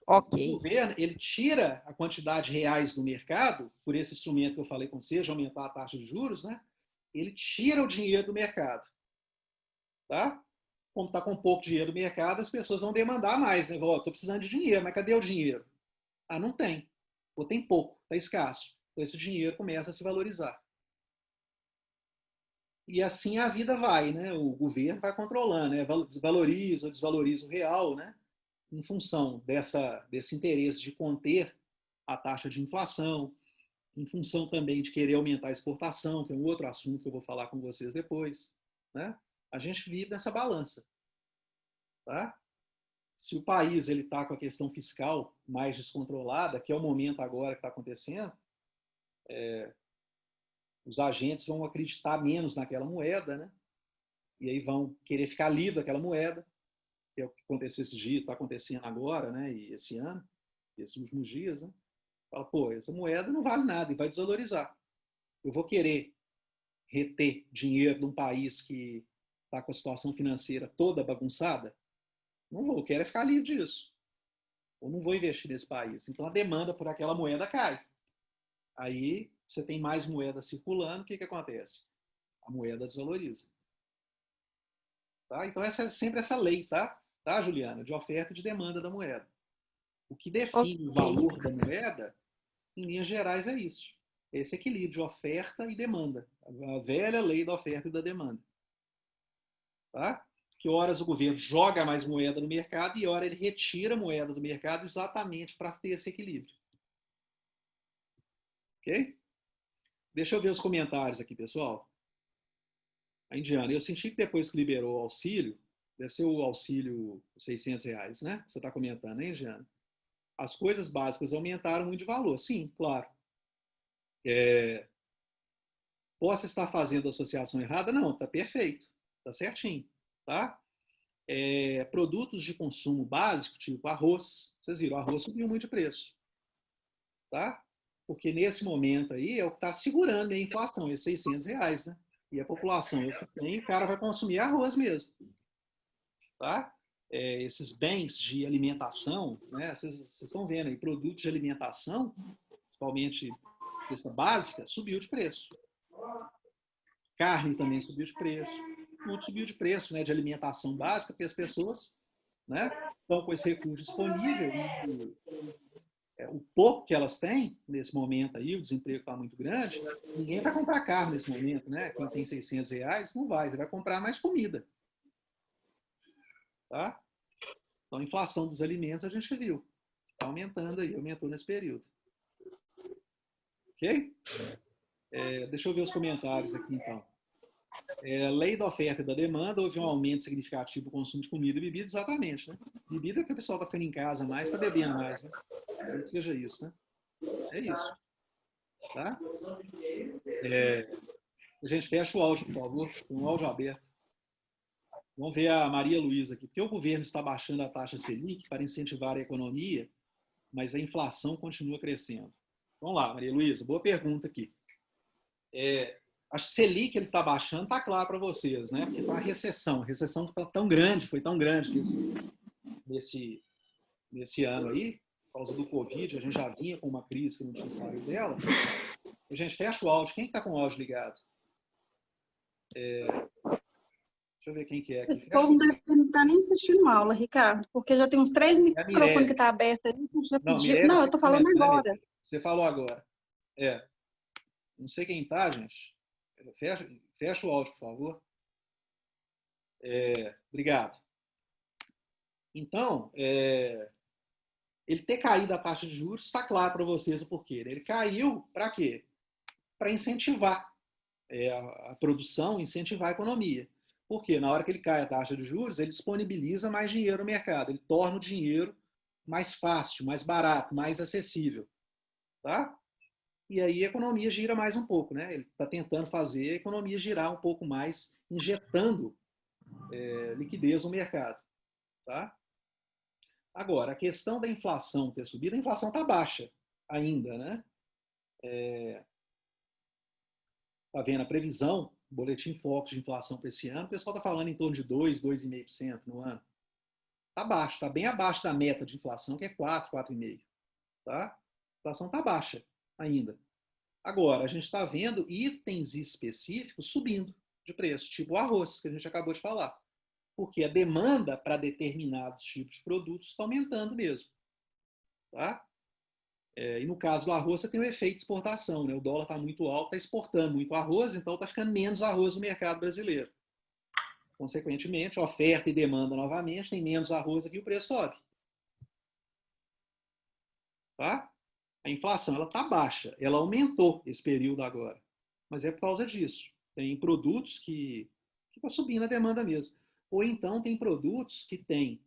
Ok. O governo, ele tira a quantidade de reais do mercado, por esse instrumento que eu falei com você, de aumentar a taxa de juros, né? Ele tira o dinheiro do mercado. Tá? Como está com pouco dinheiro no mercado, as pessoas vão demandar mais. Né? Estou precisando de dinheiro, mas cadê o dinheiro? Ah, não tem. Ou tem pouco, está escasso. Então esse dinheiro começa a se valorizar. E assim a vida vai, né? O governo vai controlando, né? Valoriza ou desvaloriza o real, né? Em função desse interesse de conter a taxa de inflação, em função também de querer aumentar a exportação, que é um outro assunto que eu vou falar com vocês depois. Né? A gente vive nessa balança. Tá? Se o país está com a questão fiscal mais descontrolada, que é o momento agora que está acontecendo, os agentes vão acreditar menos naquela moeda, né? E aí vão querer ficar livre daquela moeda, que é o que aconteceu esse dia, está acontecendo agora, né? E esse ano, esses últimos dias, né? Fala, pô, essa moeda não vale nada e vai desvalorizar. Eu vou querer reter dinheiro de um país que está com a situação financeira toda bagunçada? Não vou, eu quero é ficar livre disso. Eu não vou investir nesse país. Então a demanda por aquela moeda cai. Aí você tem mais moeda circulando, o que acontece? A moeda desvaloriza. Tá? Então essa é sempre essa lei, tá, Juliana? De oferta e de demanda da moeda. O que define o valor da moeda, em linhas gerais, é isso. Esse equilíbrio de oferta e demanda. A velha lei da oferta e da demanda. Tá? Que horas o governo joga mais moeda no mercado e hora ele retira moeda do mercado exatamente para ter esse equilíbrio. Ok? Deixa eu ver os comentários aqui, pessoal. A Indiana, eu senti que depois que liberou o auxílio, deve ser o auxílio R$ 600, né? Você está comentando, hein, Indiana? As coisas básicas aumentaram muito de valor. Sim, claro. Posso estar fazendo a associação errada? Não, está perfeito. Está certinho. Tá? Produtos de consumo básico, tipo arroz. Vocês viram, o arroz subiu muito de preço. Tá? Porque nesse momento aí é o que está segurando a inflação, esses R$ 600, né? E a população é o que tem, o cara vai consumir arroz mesmo. Tá? Esses bens de alimentação, né? Vocês estão vendo aí, produtos de alimentação, principalmente cesta básica, subiu de preço. Carne também subiu de preço. Tudo subiu de preço, né? De alimentação básica, porque as pessoas, né, estão com esse recurso disponível e o pouco que elas têm nesse momento aí, o desemprego está muito grande, ninguém vai comprar carne nesse momento, né? Quem tem R$ 600 não vai, você vai comprar mais comida. Tá? Então, a inflação dos alimentos a gente viu. Está aumentando aí, aumentou nesse período. Ok? Deixa eu ver os comentários aqui, então. Lei da oferta e da demanda, houve um aumento significativo do consumo de comida e bebida, exatamente, né? Bebida que o pessoal está ficando em casa mais, está bebendo mais, né? Que seja isso, né? É isso. Tá? A gente fecha o áudio, por favor. Tem um áudio aberto. Vamos ver a Maria Luísa aqui. Por que o governo está baixando a taxa Selic para incentivar a economia, mas a inflação continua crescendo? Vamos lá, Maria Luísa, boa pergunta aqui. A Selic ele está baixando, está claro para vocês, né? Porque está uma recessão. A recessão está tão grande, foi tão grande nesse ano aí, por causa do Covid, a gente já vinha com uma crise que não tinha saído dela. A gente fecha o áudio. Quem está com o áudio ligado? Deixa eu ver quem que é aqui. Esse povo não estar nem assistindo aula, Ricardo, porque já tem uns 3 microfones que tá aberto aí, você já pediu. Mirella, não, eu tô falando agora. Você falou agora. Não sei quem tá, gente. Fecha o áudio, por favor. Obrigado. Então, ele ter caído a taxa de juros, está claro para vocês o porquê. Ele caiu para quê? Para incentivar a produção, incentivar a economia. Porque na hora que ele cai a taxa de juros, ele disponibiliza mais dinheiro no mercado, ele torna o dinheiro mais fácil, mais barato, mais acessível. Tá? E aí a economia gira mais um pouco, né? Ele está tentando fazer a economia girar um pouco mais, injetando liquidez no mercado. Tá? Agora, a questão da inflação ter subido, a inflação está baixa ainda, né? Está vendo a previsão, o boletim Focus de inflação para esse ano, o pessoal está falando em torno de 2, 2,5% no ano. Está baixo, está bem abaixo da meta de inflação, que é 4, 4,5%. Tá? A inflação está baixa ainda. Agora, a gente está vendo itens específicos subindo de preço, tipo o arroz, que a gente acabou de falar. Porque a demanda para determinados tipos de produtos está aumentando mesmo. Tá? E no caso do arroz, você tem o efeito de exportação. Né? O dólar está muito alto, está exportando muito arroz, então está ficando menos arroz no mercado brasileiro. Consequentemente, oferta e demanda novamente, tem menos arroz aqui, o preço sobe. Tá? A inflação está baixa, ela aumentou esse período agora, mas é por causa disso. Tem produtos que está subindo a demanda mesmo. Ou então tem produtos que tem,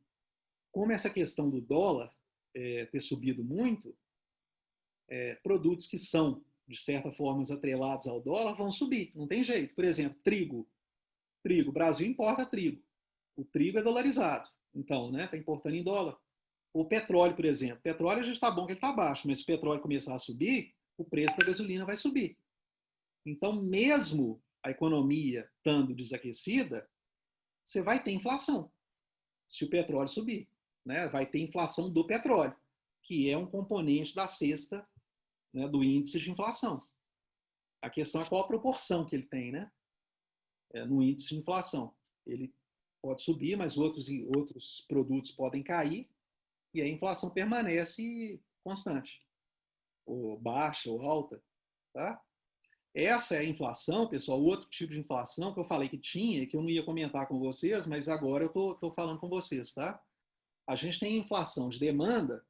como essa questão do dólar ter subido muito, produtos que são, de certa forma, atrelados ao dólar vão subir, não tem jeito. Por exemplo, trigo. O Brasil importa trigo. O trigo é dolarizado, então, né, está importando em dólar. O petróleo, por exemplo. O petróleo a gente está bom que ele está baixo, mas se o petróleo começar a subir, o preço da gasolina vai subir. Então, mesmo a economia estando desaquecida, você vai ter inflação se o petróleo subir. Né? Vai ter inflação do petróleo, que é um componente da cesta, né, do índice de inflação. A questão é qual a proporção que ele tem, né? No índice de inflação. Ele pode subir, mas outros produtos podem cair, e a inflação permanece constante, ou baixa, ou alta. Tá? Essa é a inflação, pessoal, o outro tipo de inflação que eu falei que tinha, que eu não ia comentar com vocês, mas agora eu estou falando com vocês. Tá? A gente tem a inflação de demanda,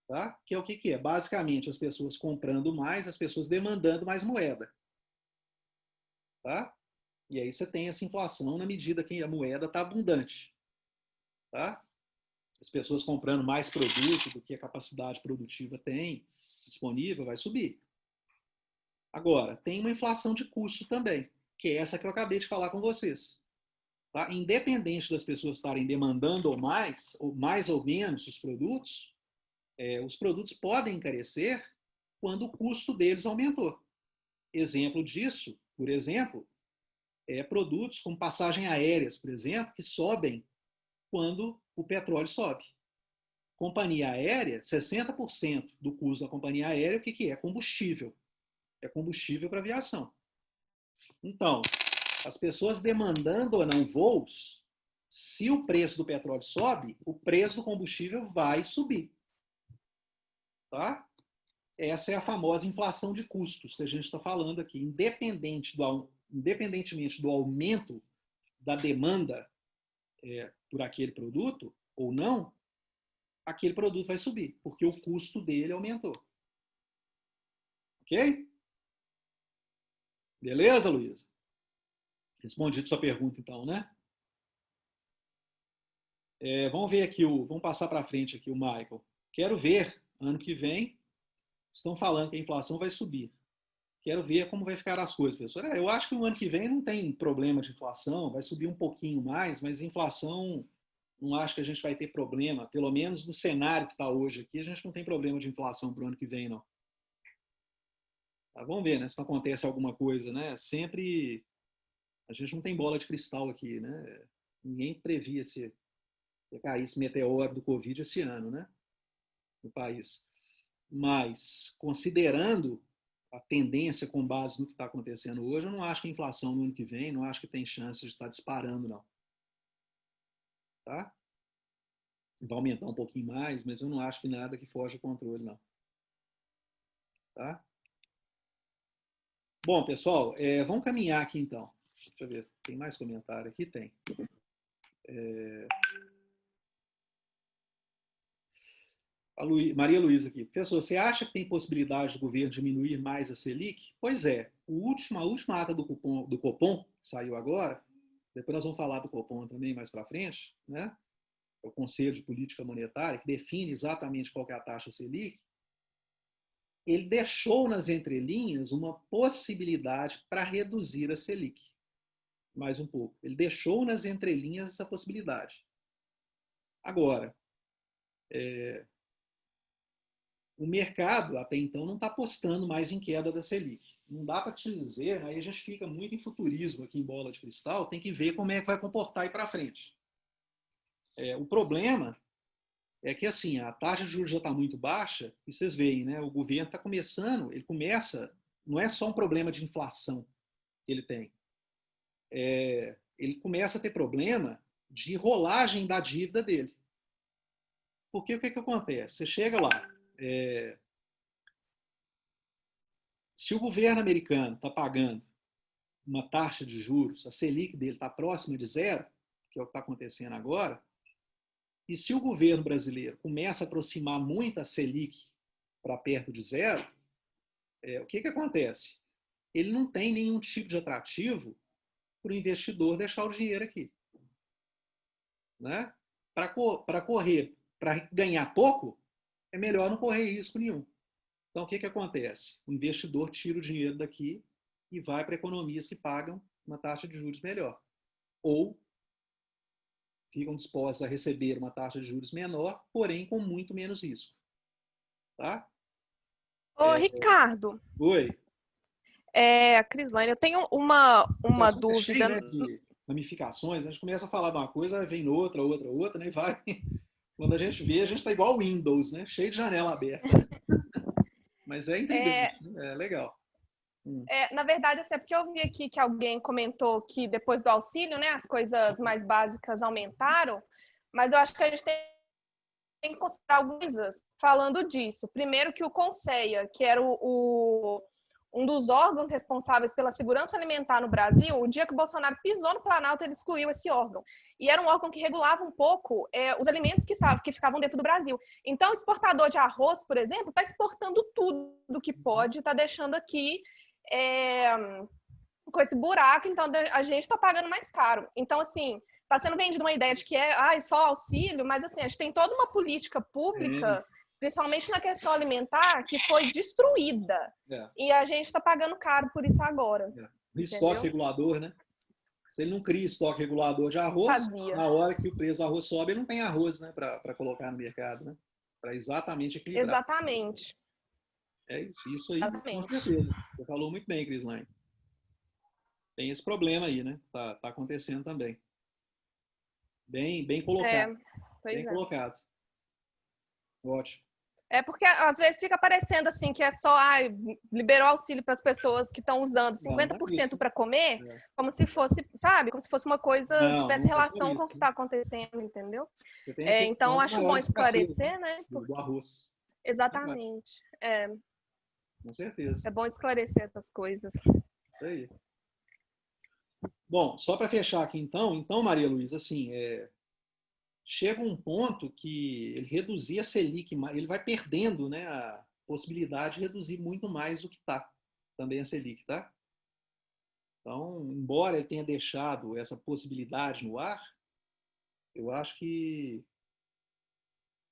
tá? Que é o que é? Basicamente, as pessoas comprando mais, as pessoas demandando mais moeda. Tá? E aí você tem essa inflação na medida que a moeda está abundante. Tá? As pessoas comprando mais produto do que a capacidade produtiva tem disponível, vai subir. Agora, tem uma inflação de custo também, que é essa que eu acabei de falar com vocês. Tá? Independente das pessoas estarem demandando mais ou menos os produtos podem encarecer quando o custo deles aumentou. Exemplo disso, por exemplo, produtos como passagem aéreas, por exemplo, que sobem quando o petróleo sobe. Companhia aérea, 60% do custo da companhia aérea, o que é? Combustível. É combustível para aviação. Então, as pessoas demandando ou não voos, se o preço do petróleo sobe, o preço do combustível vai subir. Tá? Essa é a famosa inflação de custos que a gente está falando aqui. Independentemente do aumento da demanda por aquele produto ou não, aquele produto vai subir, porque o custo dele aumentou. Ok? Beleza, Luísa? Respondi a sua pergunta, então, né? Vamos ver aqui, vamos passar para frente aqui o Michael. Quero ver, ano que vem, estão falando que a inflação vai subir. Quero ver como vai ficar as coisas, professor. Eu acho que no ano que vem não tem problema de inflação, vai subir um pouquinho mais, mas inflação, não acho que a gente vai ter problema, pelo menos no cenário que está hoje aqui, a gente não tem problema de inflação para o ano que vem, não. Tá, vamos ver, né? Se não acontece alguma coisa, né? Sempre a gente não tem bola de cristal aqui, né? Ninguém previa se cair esse meteoro do Covid esse ano, né? No país. Mas, considerando a tendência com base no que está acontecendo hoje, eu não acho que a inflação no ano que vem, não acho que tem chance de estar disparando, não. Tá? Vai aumentar um pouquinho mais, mas eu não acho que nada que foge do controle, não. Tá? Bom, pessoal, vamos caminhar aqui, então. Deixa eu ver, tem mais comentário aqui? Tem. Maria Luísa aqui. Professor, você acha que tem possibilidade do governo diminuir mais a Selic? Pois é. A última ata do Copom, que saiu agora, depois nós vamos falar do Copom também mais para frente, né? O Conselho de Política Monetária, que define exatamente qual que é a taxa Selic, ele deixou nas entrelinhas uma possibilidade para reduzir a Selic. Mais um pouco. Ele deixou nas entrelinhas essa possibilidade. Agora, o mercado, até então, não está apostando mais em queda da Selic. Não dá para te dizer, aí a gente fica muito em futurismo aqui em bola de cristal, tem que ver como é que vai comportar aí para frente. O problema é que assim, a taxa de juros já está muito baixa, e vocês veem, né, o governo está começando, ele começa, não é só um problema de inflação que ele tem, ele começa a ter problema de rolagem da dívida dele. Porque o que acontece? Você chega lá, se o governo americano está pagando uma taxa de juros, a Selic dele está próxima de zero, que é o que está acontecendo agora, e se o governo brasileiro começa a aproximar muito a Selic para perto de zero, o que acontece? Ele não tem nenhum tipo de atrativo para o investidor deixar o dinheiro aqui. Né? Para ganhar pouco, é melhor não correr risco nenhum. Então, o que acontece? O investidor tira o dinheiro daqui e vai para economias que pagam uma taxa de juros melhor. Ou ficam dispostos a receber uma taxa de juros menor, porém com muito menos risco. Tá? Ô, Ricardo. Oi. Crislane, eu tenho uma dúvida. É cheio, né, de ramificações, a gente começa a falar de uma coisa, vem outra, né, e vai. Quando a gente vê, a gente está igual o Windows, né? Cheio de janela aberta. Mas é intrigante, é legal. Na verdade, assim, é porque eu vi aqui que alguém comentou que depois do auxílio, né, as coisas mais básicas aumentaram, mas eu acho que a gente tem que considerar algumas coisas falando disso. Primeiro que o Conceia, que era um dos órgãos responsáveis pela segurança alimentar no Brasil, o dia que o Bolsonaro pisou no Planalto, ele excluiu esse órgão. E era um órgão que regulava um pouco os alimentos que ficavam dentro do Brasil. Então, o exportador de arroz, por exemplo, está exportando tudo que pode, está deixando aqui com esse buraco, então a gente está pagando mais caro. Então, assim, está sendo vendida uma ideia de que só auxílio, mas assim, a gente tem toda uma política pública, principalmente na questão alimentar, que foi destruída. E a gente está pagando caro por isso agora. O estoque regulador, né? Se ele não cria estoque regulador de arroz, na hora que o preço do arroz sobe, ele não tem arroz, né, para colocar no mercado, né? Para exatamente equilibrar. Exatamente. É isso aí, com certeza. Você falou muito bem, Crislane. Tem esse problema aí, né? Tá acontecendo também. Bem colocado. Bem colocado. Ótimo. Porque às vezes fica parecendo assim que é só liberou auxílio para as pessoas que estão usando 50% para comer, como se fosse, sabe? Como se fosse uma coisa que tivesse relação com o que está acontecendo, entendeu? Então acho bom esclarecer, né? Do arroz. Exatamente. Com certeza. É bom esclarecer essas coisas. Isso aí. Bom, só para fechar aqui então, Maria Luísa, assim, chega um ponto que ele reduzir a Selic, ele vai perdendo, né, a possibilidade de reduzir muito mais do que está também a Selic, tá? Então, embora ele tenha deixado essa possibilidade no ar, eu acho que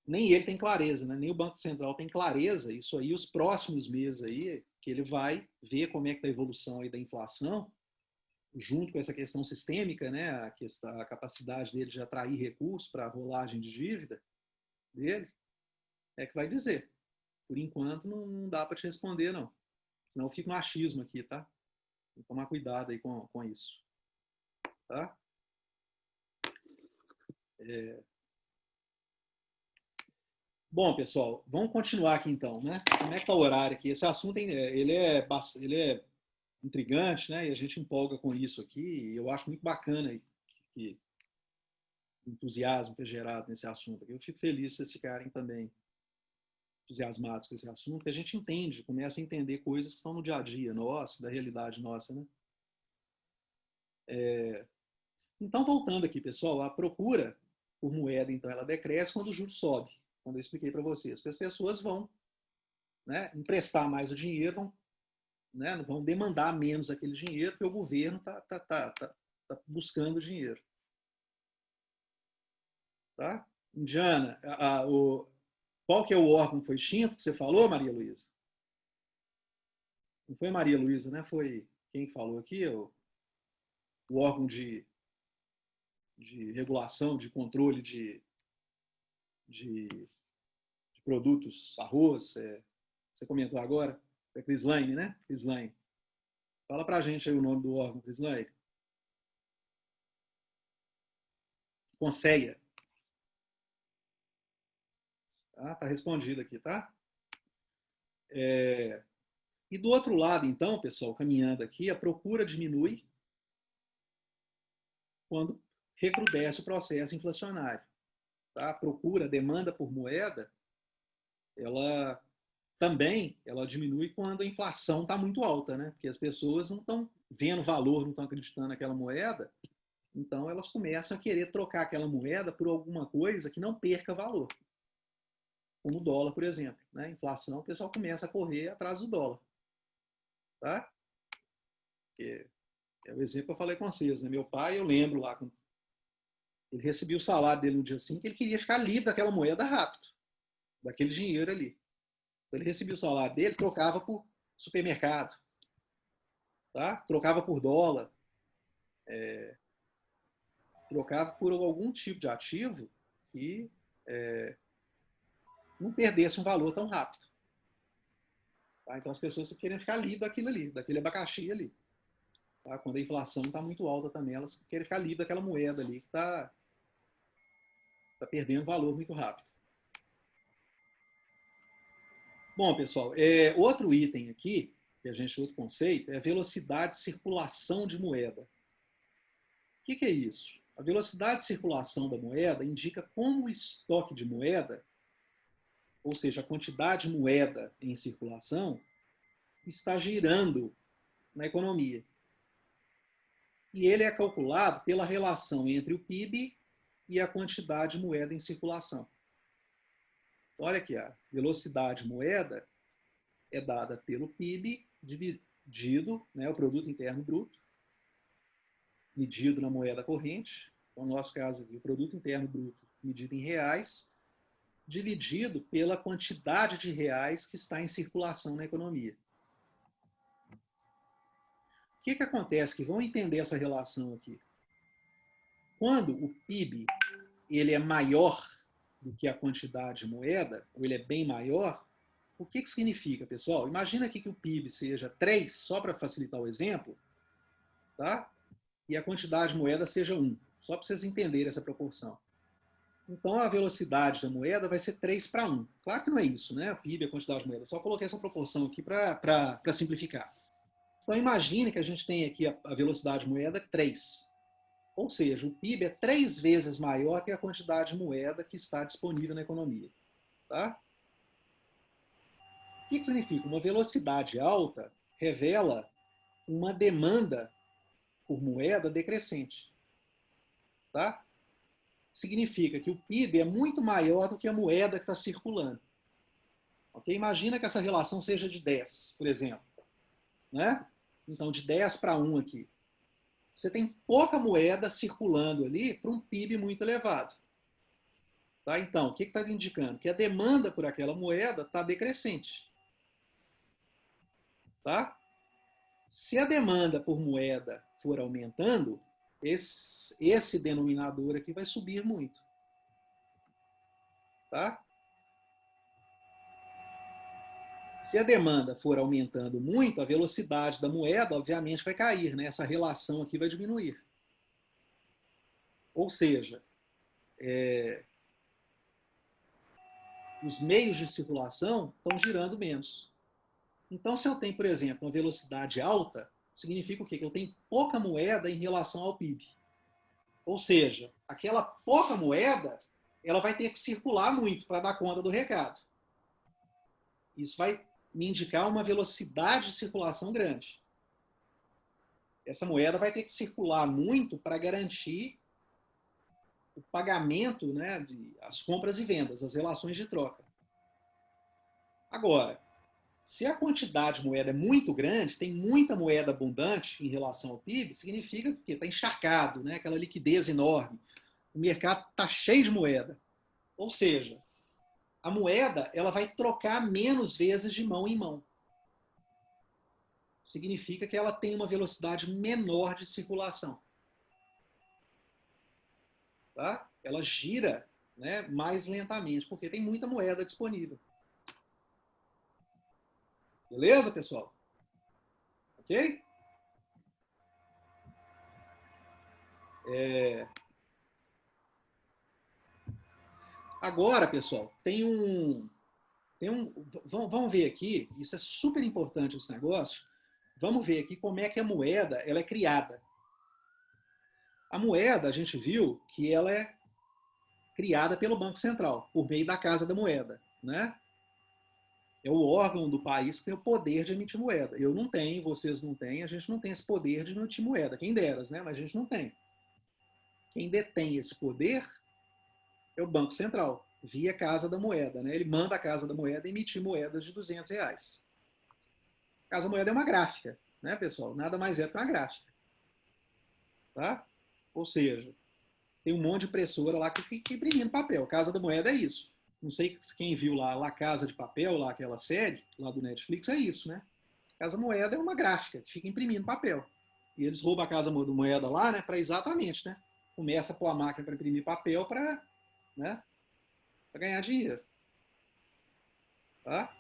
nem ele tem clareza, né? Nem o Banco Central tem clareza. Isso aí, os próximos meses aí, que ele vai ver como é que está a evolução aí da inflação, junto com essa questão sistêmica, né, a capacidade dele de atrair recursos para a rolagem de dívida dele, é que vai dizer. Por enquanto, não dá para te responder, não. Senão fica um achismo aqui, tá? Tem que tomar cuidado aí com isso. Tá? Bom, pessoal, vamos continuar aqui então, né? Como é que está o horário aqui? Esse assunto ele é intrigante, né? E a gente empolga com isso aqui. E eu acho muito bacana que entusiasmo que é gerado nesse assunto. Eu fico feliz de vocês ficarem também entusiasmados com esse assunto, que a gente começa a entender coisas que estão no dia a dia nosso, da realidade nossa, né? Então, voltando aqui, pessoal, a procura por moeda, então, ela decresce quando o juro sobe. quando eu expliquei para vocês, porque as pessoas vão, né, emprestar mais o dinheiro, vão demandar menos aquele dinheiro, porque o governo está buscando dinheiro. Tá? Indiana, qual que é o órgão que foi extinto que você falou, Maria Luísa? Não foi Maria Luísa, né? Foi quem falou aqui? O órgão de regulação, de controle de produtos, arroz, você comentou agora, é Crislaine, né? Crislaine. Fala pra gente aí o nome do órgão, Crislaine. Conceia. Tá respondido aqui, tá? E do outro lado, então, pessoal, caminhando aqui, a procura diminui quando recrudesce o processo inflacionário. Tá? A procura, a demanda por moeda, ela diminui quando a inflação está muito alta, né? Porque as pessoas não estão vendo valor, não estão acreditando naquela moeda, então elas começam a querer trocar aquela moeda por alguma coisa que não perca valor. Como o dólar, por exemplo. Né? Inflação, o pessoal começa a correr atrás do dólar. Tá? É o exemplo que eu falei com vocês. Né? Meu pai, eu lembro lá, quando ele recebia o salário dele no dia 5, ele queria ficar livre daquela moeda rápido, daquele dinheiro ali. Então, ele recebia o salário dele, trocava por supermercado, tá? Trocava por dólar, trocava por algum tipo de ativo que não perdesse um valor tão rápido. Tá? Então as pessoas querem ficar livres daquilo ali, daquele abacaxi ali. Tá? Quando a inflação está muito alta também, elas querem ficar livres daquela moeda ali que está perdendo valor muito rápido. Bom, pessoal, outro item aqui, outro conceito, é a velocidade de circulação de moeda. O que é isso? A velocidade de circulação da moeda indica como o estoque de moeda, ou seja, a quantidade de moeda em circulação, está girando na economia. E ele é calculado pela relação entre o PIB e a quantidade de moeda em circulação. Olha aqui, a velocidade de moeda é dada pelo PIB dividido, né, o produto interno bruto, medido na moeda corrente. Então, no nosso caso aqui, o produto interno bruto medido em reais, dividido pela quantidade de reais que está em circulação na economia. O que acontece? Que vão entender essa relação aqui. Quando o PIB ele é maior do que a quantidade de moeda, ou ele é bem maior, o que significa, pessoal? Imagina aqui que o PIB seja 3, só para facilitar o exemplo, tá? E a quantidade de moeda seja 1, só para vocês entenderem essa proporção. Então, a velocidade da moeda vai ser 3 para 1. Claro que não é isso, né? O PIB, a quantidade de moeda. Só coloquei essa proporção aqui para simplificar. Então, imagine que a gente tem aqui a velocidade de moeda 3. Ou seja, o PIB é 3 vezes maior que a quantidade de moeda que está disponível na economia. Tá? O que significa? Uma velocidade alta revela uma demanda por moeda decrescente. Tá? Significa que o PIB é muito maior do que a moeda que está circulando. Okay? Imagina que essa relação seja de 10, por exemplo. Né? Então, de 10 para 1 aqui. Você tem pouca moeda circulando ali para um PIB muito elevado. Tá? Então, o que está indicando? Que a demanda por aquela moeda está decrescente. Tá? Se a demanda por moeda for aumentando, esse denominador aqui vai subir muito. Tá? Se a demanda for aumentando muito, a velocidade da moeda, obviamente, vai cair, né? Essa relação aqui vai diminuir. Ou seja, os meios de circulação estão girando menos. Então, se eu tenho, por exemplo, uma velocidade alta, significa o quê? Que eu tenho pouca moeda em relação ao PIB. Ou seja, aquela pouca moeda, ela vai ter que circular muito para dar conta do recado. Isso vai me indicar uma velocidade de circulação grande. Essa moeda vai ter que circular muito para garantir o pagamento, né, as compras e vendas, as relações de troca. Agora, se a quantidade de moeda é muito grande, tem muita moeda abundante em relação ao PIB, significa que está encharcado, né, aquela liquidez enorme. O mercado está cheio de moeda. Ou seja, a moeda ela vai trocar menos vezes de mão em mão. Significa que ela tem uma velocidade menor de circulação. Tá? Ela gira, né, mais lentamente, porque tem muita moeda disponível. Beleza, pessoal? Ok? Agora, pessoal, vamos ver aqui, isso é super importante esse negócio. Vamos ver aqui como é que a moeda ela é criada. A moeda, a gente viu que ela é criada pelo Banco Central, por meio da Casa da Moeda, né? É o órgão do país que tem o poder de emitir moeda. Eu não tenho, vocês não têm, a gente não tem esse poder de emitir moeda. Quem deras, né? Mas a gente não tem. Quem detém esse poder é o Banco Central, via Casa da Moeda, né? Ele manda a Casa da Moeda emitir moedas de R$ 200. A Casa da Moeda é uma gráfica, né, pessoal? Nada mais é do que uma gráfica. Tá? Ou seja, tem um monte de impressora lá que fica imprimindo papel. Casa da Moeda é isso. Não sei quem viu lá La Casa de Papel, lá aquela série, lá do Netflix, é isso, né? Casa Moeda é uma gráfica que fica imprimindo papel. E eles roubam a Casa da Moeda lá, né, para exatamente, né? Começa a pôr a máquina para imprimir papel para, né, para ganhar dinheiro. Tá?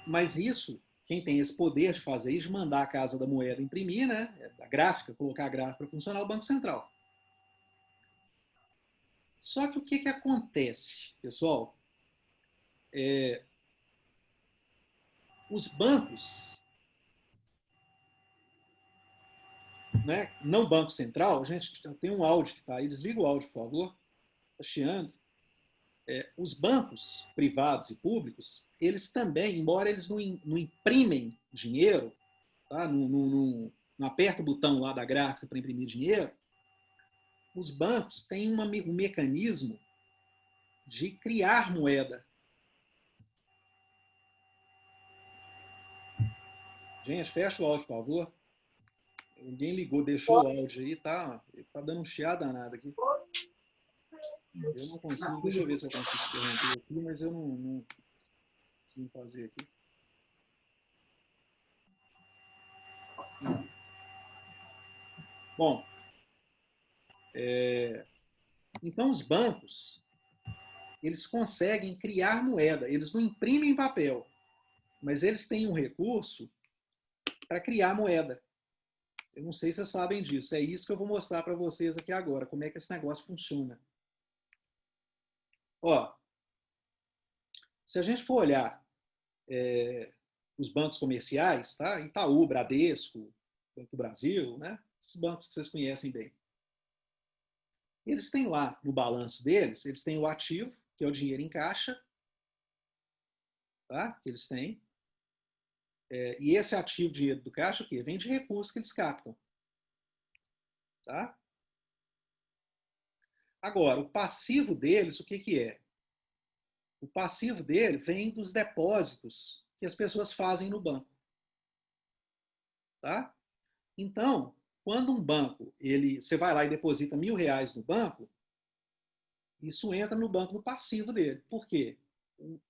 Mas isso, quem tem esse poder de fazer isso, de mandar a Casa da Moeda imprimir, né, a gráfica, colocar a gráfica para funcionar, é o Banco Central. Só que o que acontece, pessoal? Os bancos, né, não Banco Central, gente, tem um áudio que está aí, desliga o áudio, por favor, está chiando. Os bancos privados e públicos, eles também, embora eles não imprimem dinheiro, tá? Não aperta o botão lá da gráfica para imprimir dinheiro, os bancos têm um mecanismo de criar moeda. Gente, fecha o áudio, por favor. Ninguém ligou, deixou o áudio aí, tá dando um chiado danado aqui. Eu não consigo, deixa eu ver se eu consigo interromper aqui, mas eu não consigo fazer aqui. Bom, então os bancos, eles conseguem criar moeda, eles não imprimem papel, mas eles têm um recurso para criar moeda. Eu não sei se vocês sabem disso, é isso que eu vou mostrar para vocês aqui agora, como é que esse negócio funciona. Ó, se a gente for olhar os bancos comerciais, tá? Itaú, Bradesco, Banco do Brasil, né? Esses bancos que vocês conhecem bem. Eles têm lá no balanço deles, eles têm o ativo, que é o dinheiro em caixa, tá? Que eles têm. E esse ativo, dinheiro do caixa, o quê? Vem de recursos que eles captam. Tá? Agora, o passivo deles, o que é? O passivo dele vem dos depósitos que as pessoas fazem no banco. Tá? Então, quando um banco, você vai lá e deposita R$ 1.000 no banco, isso entra no banco no passivo dele. Por quê? O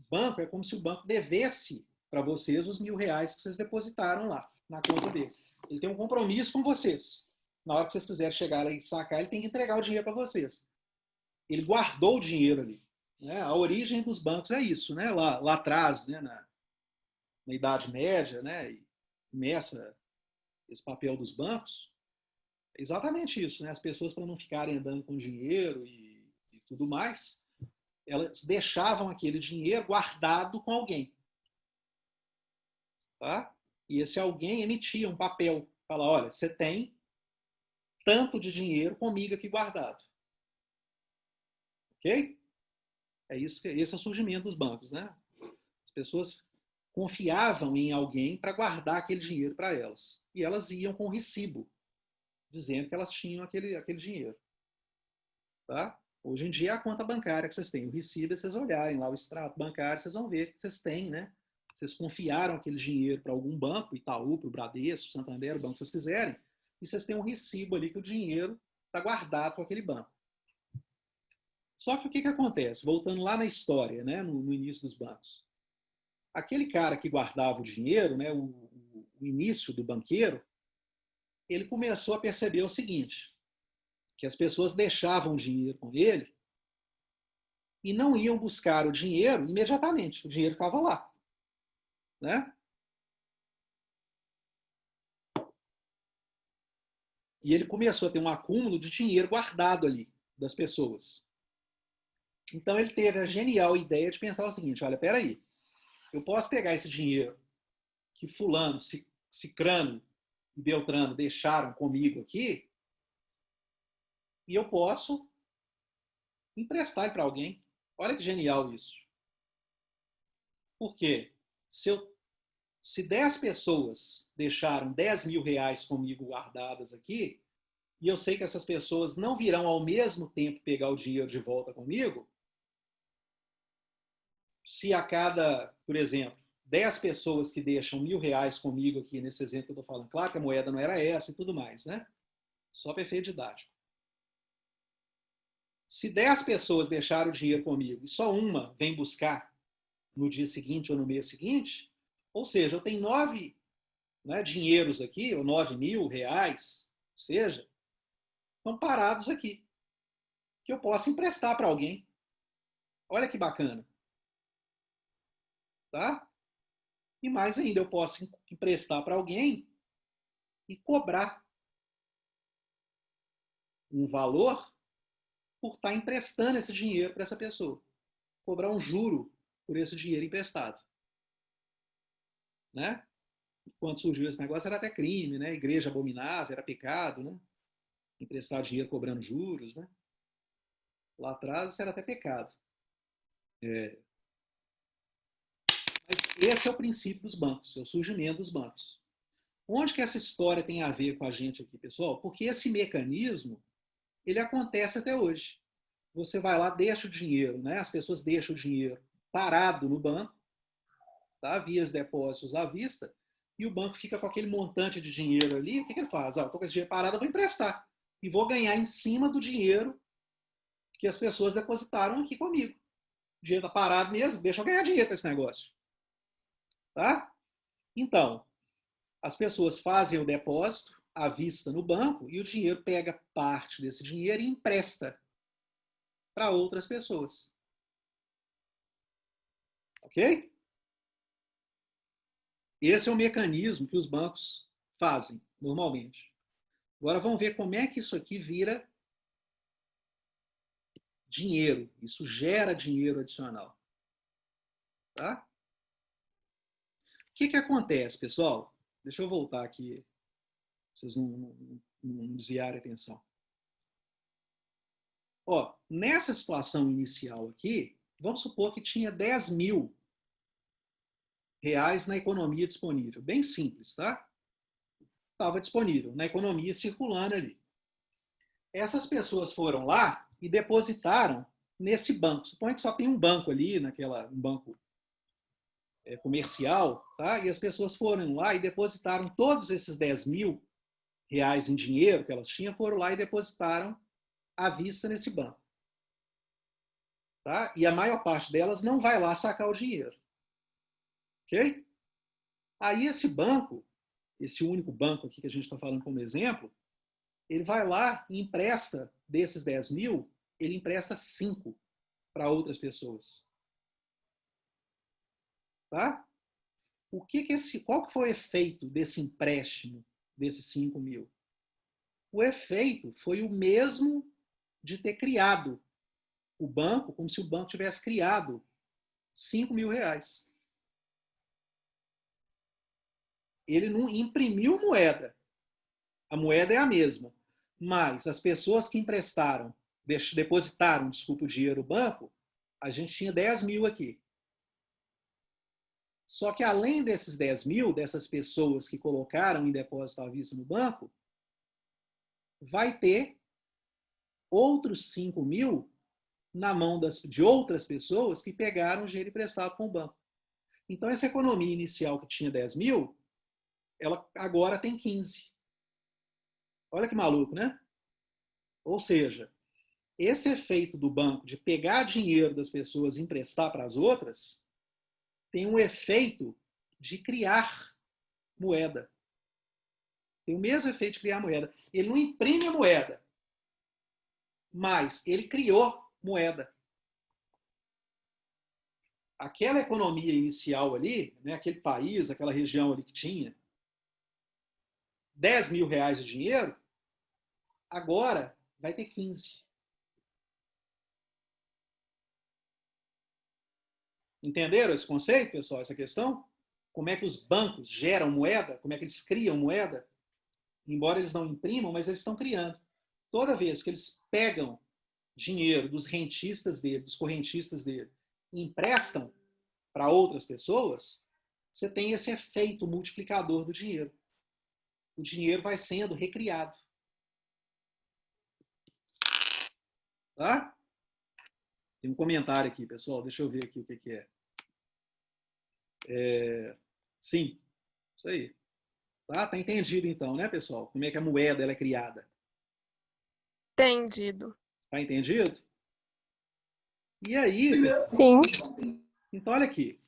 banco é como se o banco devesse para vocês os R$ 1.000 que vocês depositaram lá na conta dele. Ele tem um compromisso com vocês. Na hora que vocês quiserem chegar lá e sacar, ele tem que entregar o dinheiro para vocês. Ele guardou o dinheiro ali. Né? A origem dos bancos é isso. Né? Lá atrás, né? na Idade Média, né? E começa esse papel dos bancos, é exatamente isso. Né? As pessoas, para não ficarem andando com dinheiro e tudo mais, elas deixavam aquele dinheiro guardado com alguém. Tá? E esse alguém emitia um papel. Fala, olha, você tem tanto de dinheiro comigo aqui guardado. Ok? Esse é o surgimento dos bancos. Né? As pessoas confiavam em alguém para guardar aquele dinheiro para elas. E elas iam com recibo. dizendo que elas tinham aquele dinheiro. Tá? Hoje em dia, a conta bancária que vocês têm, o recibo, vocês olharem lá o extrato bancário, vocês vão ver que vocês têm, né? Vocês confiaram aquele dinheiro para algum banco, Itaú, para o Bradesco, Santander, o banco que vocês quiserem, e vocês têm um recibo ali que o dinheiro está guardado com aquele banco. Só que o que acontece? Voltando lá na história, né, no início dos bancos. Aquele cara que guardava o dinheiro, né, o início do banqueiro, ele começou a perceber o seguinte, que as pessoas deixavam o dinheiro com ele e não iam buscar o dinheiro imediatamente. O dinheiro ficava lá. Né? E ele começou a ter um acúmulo de dinheiro guardado ali das pessoas. Então ele teve a genial ideia de pensar o seguinte, olha, peraí, eu posso pegar esse dinheiro que fulano, cicrano e beltrano deixaram comigo aqui e eu posso emprestar ele para alguém. Olha que genial isso. Por quê? Se 10 pessoas deixaram 10 mil reais comigo guardadas aqui, e eu sei que essas pessoas não virão ao mesmo tempo pegar o dinheiro de volta comigo, se a cada, por exemplo, 10 pessoas que deixam R$1.000 comigo aqui, nesse exemplo que eu estou falando, claro que a moeda não era essa e tudo mais, né? Só para efeito didático. Se 10 pessoas deixaram o dinheiro comigo e só uma vem buscar no dia seguinte ou no mês seguinte, ou seja, eu tenho 9 dinheiros aqui, ou 9 mil reais, seja, estão parados aqui, que eu posso emprestar para alguém. Olha que bacana. Tá? E mais ainda, eu posso emprestar para alguém e cobrar um valor por estar emprestando esse dinheiro para essa pessoa. Cobrar um juro por esse dinheiro emprestado. Né? Quando surgiu esse negócio, era até crime, né? Igreja abominável, era pecado, né? Emprestar dinheiro cobrando juros, né? Lá atrás, isso era até pecado. Mas esse é o princípio dos bancos, é o surgimento dos bancos. Onde que essa história tem a ver com a gente aqui, pessoal? Porque esse mecanismo, ele acontece até hoje. Você vai lá, deixa o dinheiro, né? As pessoas deixam o dinheiro parado no banco, tá? Via os depósitos à vista, e o banco fica com aquele montante de dinheiro ali. O que ele faz? Estou com esse dinheiro parado, eu vou emprestar. E vou ganhar em cima do dinheiro que as pessoas depositaram aqui comigo. O dinheiro está parado mesmo, deixa eu ganhar dinheiro com esse negócio. Tá? Então, as pessoas fazem o depósito à vista no banco e o dinheiro pega parte desse dinheiro e empresta para outras pessoas. Ok? Esse é o mecanismo que os bancos fazem, normalmente. Agora vamos ver como é que isso aqui vira dinheiro. Isso gera dinheiro adicional. Tá? O que acontece, pessoal? Deixa eu voltar aqui, pra vocês não desviarem a atenção. Ó, nessa situação inicial aqui, vamos supor que tinha 10 mil reais na economia disponível. Bem simples, tá? Estava disponível na economia circulando ali. Essas pessoas foram lá e depositaram nesse banco. Suponha que só tem um banco ali, um banco comercial, tá? E as pessoas foram lá e depositaram todos esses 10 mil reais em dinheiro que elas tinham, foram lá e depositaram à vista nesse banco. Tá? E a maior parte delas não vai lá sacar o dinheiro. Ok? Aí esse banco, esse único banco aqui que a gente está falando como exemplo, ele vai lá e empresta desses 10 mil, ele empresta 5 para outras pessoas. Tá? Qual que foi o efeito desse empréstimo, desses 5 mil? O efeito foi o mesmo de ter criado o banco, como se o banco tivesse criado 5 mil reais. Ele não imprimiu moeda. A moeda é a mesma. Mas as pessoas que depositaram o dinheiro no banco, a gente tinha 10 mil aqui. Só que além desses 10 mil, dessas pessoas que colocaram em depósito à vista no banco, vai ter outros 5 mil na mão de outras pessoas que pegaram o dinheiro emprestado com o banco. Então, essa economia inicial que tinha 10 mil, ela agora tem 15. Olha que maluco, né? Ou seja, esse efeito do banco de pegar dinheiro das pessoas e emprestar para as outras tem um efeito de criar moeda. Tem o mesmo efeito de criar moeda. Ele não imprime a moeda, mas ele criou moeda. Aquela economia inicial ali, né, aquele país, aquela região ali que tinha 10 mil reais de dinheiro, agora vai ter 15. Entenderam esse conceito, pessoal, essa questão? Como é que os bancos geram moeda? Como é que eles criam moeda? Embora eles não imprimam, mas eles estão criando. Toda vez que eles pegam dinheiro dos rentistas dele, dos correntistas dele, e emprestam para outras pessoas, você tem esse efeito multiplicador do dinheiro. O dinheiro vai sendo recriado. Tá? Tem um comentário aqui, pessoal. Deixa eu ver aqui o que é. Sim, isso aí. Tá entendido então, né, pessoal? Como é que a moeda ela é criada? Entendido. Tá entendido? E aí, pessoal, sim. Então, olha aqui.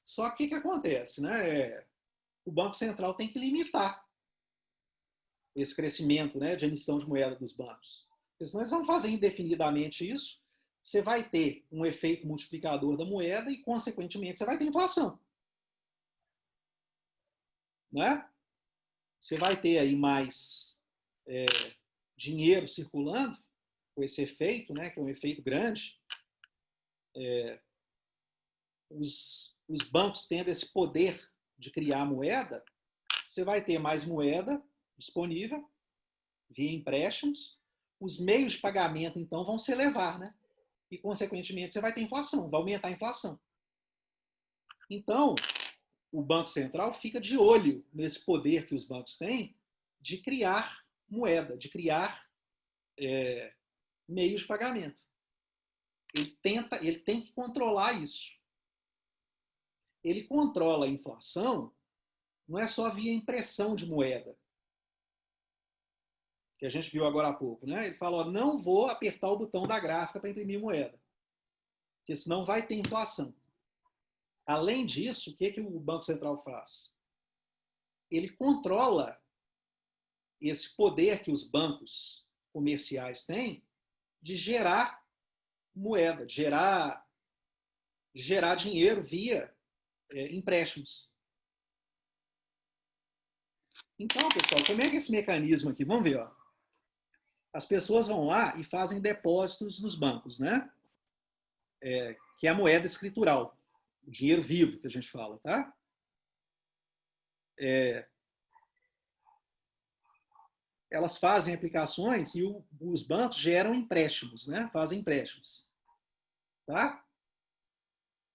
Só que o que acontece, né? O Banco Central tem que limitar esse crescimento, né, de emissão de moeda dos bancos. Porque senão eles vão fazer indefinidamente isso, você vai ter um efeito multiplicador da moeda e, consequentemente, você vai ter inflação. Né? Você vai ter aí mais dinheiro circulando, com esse efeito, né, que é um efeito grande. Os bancos tendo esse poder de criar moeda, você vai ter mais moeda disponível via empréstimos, os meios de pagamento, então, vão se elevar, né? E, consequentemente, você vai ter inflação, vai aumentar a inflação. Então, o Banco Central fica de olho nesse poder que os bancos têm de criar moeda, de criar meios de pagamento. Ele tem que controlar isso. Ele controla a inflação não é só via impressão de moeda, que a gente viu agora há pouco, né? Ele fala, ó, não vou apertar o botão da gráfica para imprimir moeda, porque senão vai ter inflação. Além disso, o que o Banco Central faz? Ele controla esse poder que os bancos comerciais têm de gerar moeda, de gerar dinheiro via empréstimos. Então, pessoal, como é que é esse mecanismo aqui? Vamos ver, ó. As pessoas vão lá e fazem depósitos nos bancos, né? Que é a moeda escritural, o dinheiro vivo que a gente fala, tá? Elas fazem aplicações e os bancos geram empréstimos, né? Fazem empréstimos, tá?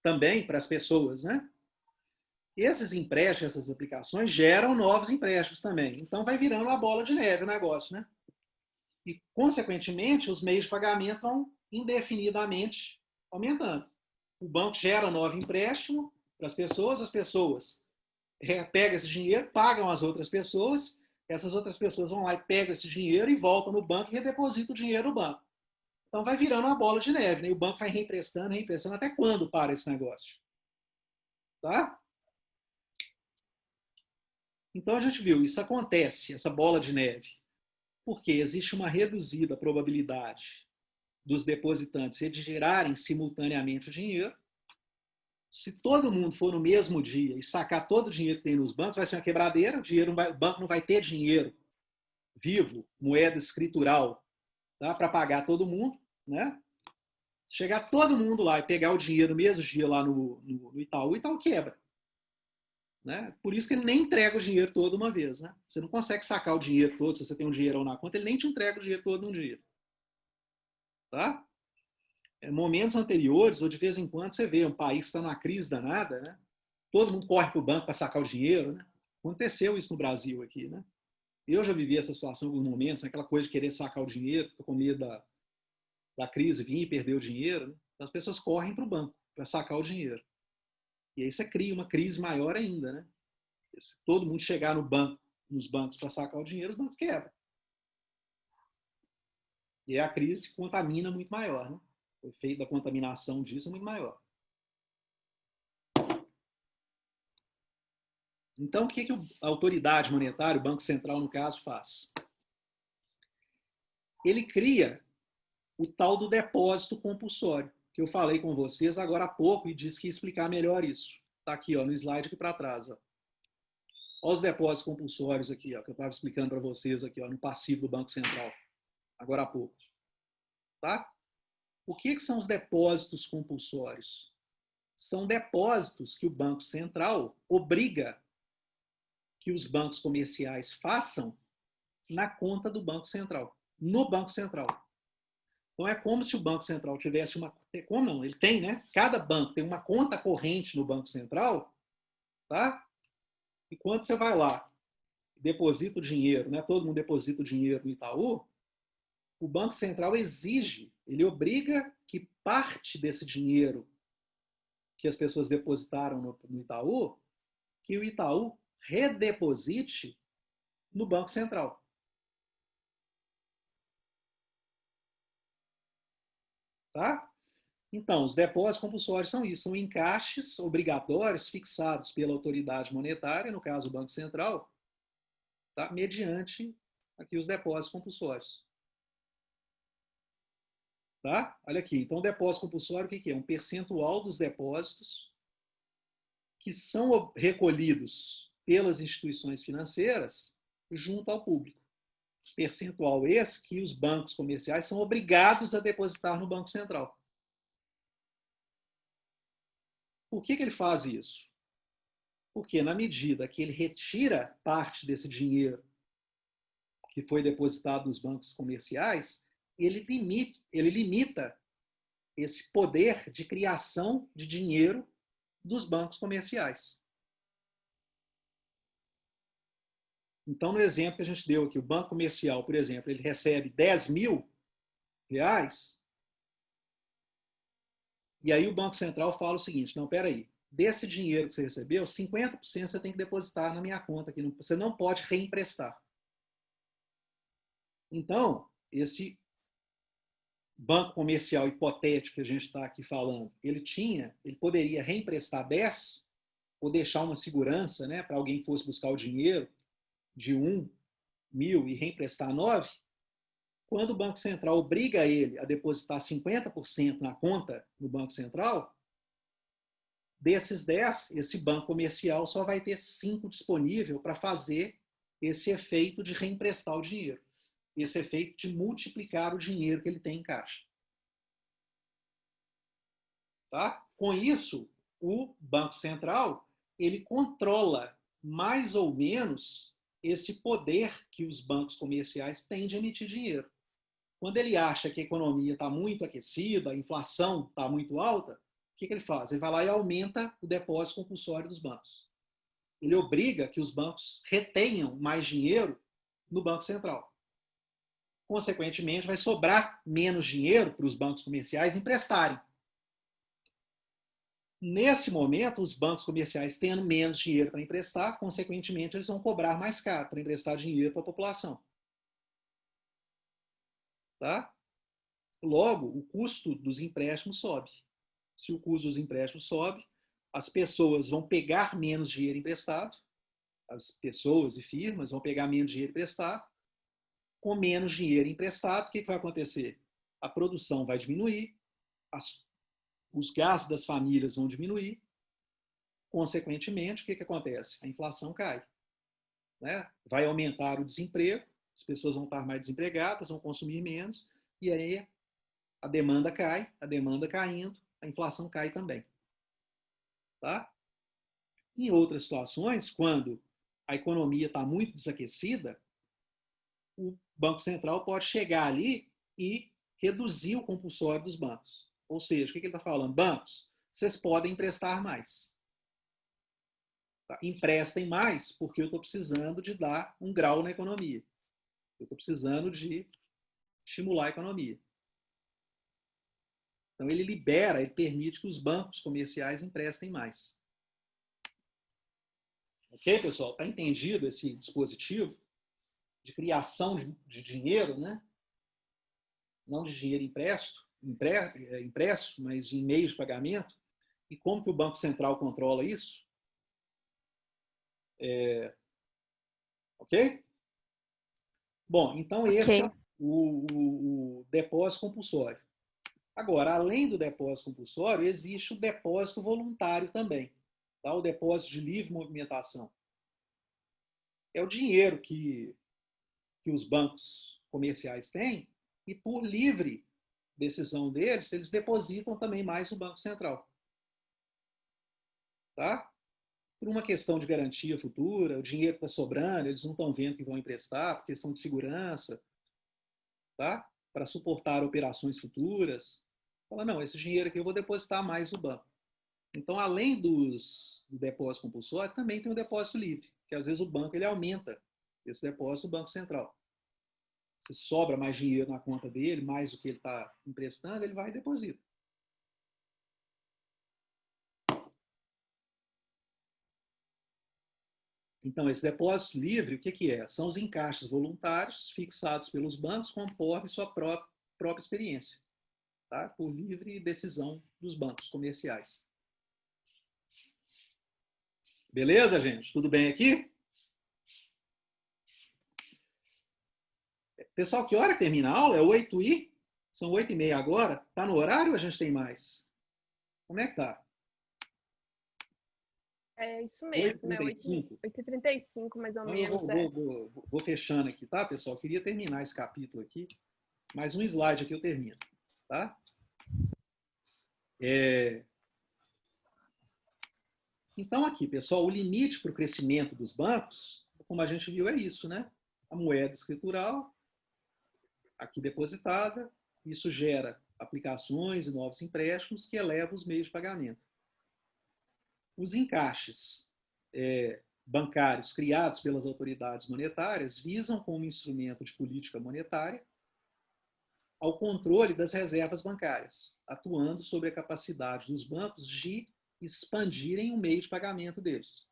Também para as pessoas, né? Esses empréstimos, essas aplicações geram novos empréstimos também. Então vai virando uma bola de neve o negócio, né? E, consequentemente, os meios de pagamento vão indefinidamente aumentando. O banco gera um novo empréstimo para as pessoas pegam esse dinheiro, pagam as outras pessoas, essas outras pessoas vão lá e pegam esse dinheiro e voltam no banco e redepositam o dinheiro no banco. Então vai virando uma bola de neve, né? E o banco vai reemprestando, até quando para esse negócio? Tá? Então a gente viu, isso acontece, essa bola de neve, porque existe uma reduzida probabilidade dos depositantes de gerarem simultaneamente o dinheiro. Se todo mundo for no mesmo dia e sacar todo o dinheiro que tem nos bancos, vai ser uma quebradeira, o banco não vai ter dinheiro vivo, moeda escritural, tá, para pagar todo mundo. Né? Se chegar todo mundo lá e pegar o dinheiro no mesmo dia lá no Itaú, o Itaú quebra. Né? Por isso que ele nem entrega o dinheiro todo uma vez. Né? Você não consegue sacar o dinheiro todo, se você tem um dinheirão na conta, ele nem te entrega o dinheiro todo num dia. Tá? Momentos anteriores, ou de vez em quando, você vê um país que está numa crise danada, né? Todo mundo corre para o banco para sacar o dinheiro. Né? Aconteceu isso no Brasil aqui. Né? Eu já vivi essa situação em alguns momentos, aquela coisa de querer sacar o dinheiro, com medo da crise vir e perder o dinheiro. Né? Então, as pessoas correm para o banco para sacar o dinheiro. E aí você cria uma crise maior ainda. Né? Se todo mundo chegar nos bancos para sacar o dinheiro, os bancos quebram. E aí a crise contamina muito maior. Né? O efeito da contaminação disso é muito maior. Então, o que a autoridade monetária, o Banco Central, no caso, faz? Ele cria o tal do depósito compulsório, que eu falei com vocês agora há pouco e disse que ia explicar melhor isso. Está aqui, ó, no slide aqui para trás. Ó. Olha os depósitos compulsórios aqui, ó, que eu estava explicando para vocês aqui, ó, no passivo do Banco Central, agora há pouco. Tá? O que são os depósitos compulsórios? São depósitos que o Banco Central obriga que os bancos comerciais façam na conta do Banco Central, no Banco Central. Então é como se o Banco Central tivesse uma... Como não? Ele tem, né? Cada banco tem uma conta corrente no Banco Central, tá? E quando você vai lá, deposita o dinheiro, né? Todo mundo deposita o dinheiro no Itaú, o Banco Central exige, ele obriga que parte desse dinheiro que as pessoas depositaram no Itaú, que o Itaú redeposite no Banco Central. Tá? Então, os depósitos compulsórios são isso, são encaixes obrigatórios fixados pela autoridade monetária, no caso o Banco Central, tá? Mediante aqui os depósitos compulsórios. Tá? Olha aqui, então o depósito compulsório o que é? Um percentual dos depósitos que são recolhidos pelas instituições financeiras junto ao público. Percentual esse que os bancos comerciais são obrigados a depositar no Banco Central. Por que ele faz isso? Porque na medida que ele retira parte desse dinheiro que foi depositado nos bancos comerciais, ele limita esse poder de criação de dinheiro dos bancos comerciais. Então, no exemplo que a gente deu aqui, o banco comercial, por exemplo, ele recebe 10 mil reais, e aí o Banco Central fala o seguinte, não, espera aí, desse dinheiro que você recebeu, 50% você tem que depositar na minha conta, aqui, você não pode reemprestar. Então, esse banco comercial hipotético que a gente está aqui falando, ele poderia reemprestar 10 ou deixar uma segurança, né, para alguém que fosse buscar o dinheiro de 1 mil e reemprestar 9, quando o Banco Central obriga ele a depositar 50% na conta no Banco Central, desses 10, esse banco comercial só vai ter 5 disponível para fazer esse efeito de reemprestar o dinheiro, esse efeito de multiplicar o dinheiro que ele tem em caixa. Tá? Com isso, o Banco Central ele controla mais ou menos esse poder que os bancos comerciais têm de emitir dinheiro. Quando ele acha que a economia está muito aquecida, a inflação está muito alta, o que ele faz? Ele vai lá e aumenta o depósito compulsório dos bancos. Ele obriga que os bancos retenham mais dinheiro no Banco Central. Consequentemente, vai sobrar menos dinheiro para os bancos comerciais emprestarem. Nesse momento, os bancos comerciais tendo menos dinheiro para emprestar, consequentemente, eles vão cobrar mais caro para emprestar dinheiro para a população. Tá? Logo, o custo dos empréstimos sobe. Se o custo dos empréstimos sobe, as pessoas vão pegar menos dinheiro emprestado, as pessoas e firmas vão pegar menos dinheiro emprestado, com menos dinheiro emprestado, o que vai acontecer? A produção vai diminuir, os gastos das famílias vão diminuir, consequentemente, o que acontece? A inflação cai. Né? Vai aumentar o desemprego, as pessoas vão estar mais desempregadas, vão consumir menos, e aí a demanda cai, a demanda caindo, a inflação cai também. Tá? Em outras situações, quando a economia está muito desaquecida, o Banco Central pode chegar ali e reduzir o compulsório dos bancos. Ou seja, o que ele está falando? Bancos, vocês podem emprestar mais. Tá? Emprestem mais porque eu estou precisando de dar um grau na economia. Eu estou precisando de estimular a economia. Então, ele libera, ele permite que os bancos comerciais emprestem mais. Ok, pessoal? Está entendido esse dispositivo de criação de dinheiro, né? Não de dinheiro impresso, mas em meios de pagamento? E como que o Banco Central controla isso? Ok? Bom, então esse é o depósito compulsório. Agora, além do depósito compulsório, existe o depósito voluntário também. Tá? O depósito de livre movimentação. É o dinheiro que os bancos comerciais têm e, por livre decisão deles, eles depositam também mais no Banco Central. Tá? Por uma questão de garantia futura, o dinheiro está sobrando, eles não estão vendo que vão emprestar, por questão de segurança, tá? Para suportar operações futuras. Fala, não, esse dinheiro aqui eu vou depositar mais no banco. Então, além do depósito compulsório, também tem o depósito livre, que às vezes o banco ele aumenta esse depósito do Banco Central. Se sobra mais dinheiro na conta dele, mais do que ele está emprestando, ele vai e deposita. Então, esse depósito livre, o que é? São os encaixes voluntários fixados pelos bancos conforme sua própria experiência, tá? Por livre decisão dos bancos comerciais. Beleza, gente? Tudo bem aqui? Pessoal, que hora que termina a aula? É 8h? São 8h30 agora? Tá no horário ou a gente tem mais? Como é que tá? É isso mesmo, 8h35? 8h35, mais ou menos. Vou fechando aqui, tá, pessoal? Queria terminar esse capítulo aqui. Mais um slide aqui eu termino, tá? Então, aqui, pessoal, o limite para o crescimento dos bancos, como a gente viu, é isso, né? A moeda escritural, aqui depositada, isso gera aplicações e novos empréstimos que elevam os meios de pagamento. Os encaixes bancários criados pelas autoridades monetárias visam, como instrumento de política monetária, ao controle das reservas bancárias, atuando sobre a capacidade dos bancos de expandirem o meio de pagamento deles.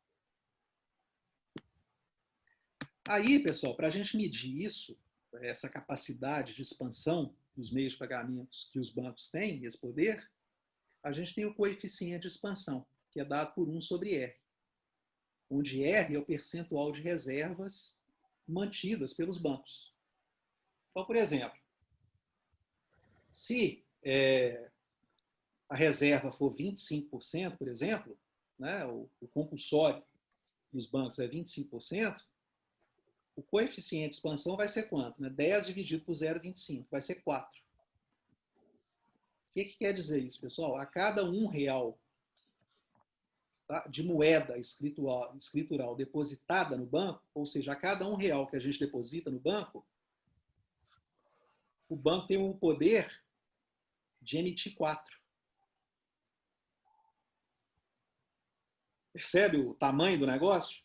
Aí, pessoal, para a gente medir isso, essa capacidade de expansão dos meios de pagamentos que os bancos têm, esse poder, a gente tem o coeficiente de expansão, que é dado por 1 sobre R, onde R é o percentual de reservas mantidas pelos bancos. Então, por exemplo, se a reserva for 25%, por exemplo, né, o compulsório dos bancos é 25%, o coeficiente de expansão vai ser quanto? Né? 10 dividido por 0,25, vai ser 4. O que quer dizer isso, pessoal? A cada R$1, tá, de moeda escritural depositada no banco, ou seja, a cada R$1 que a gente deposita no banco, o banco tem o poder de emitir 4. Percebe o tamanho do negócio?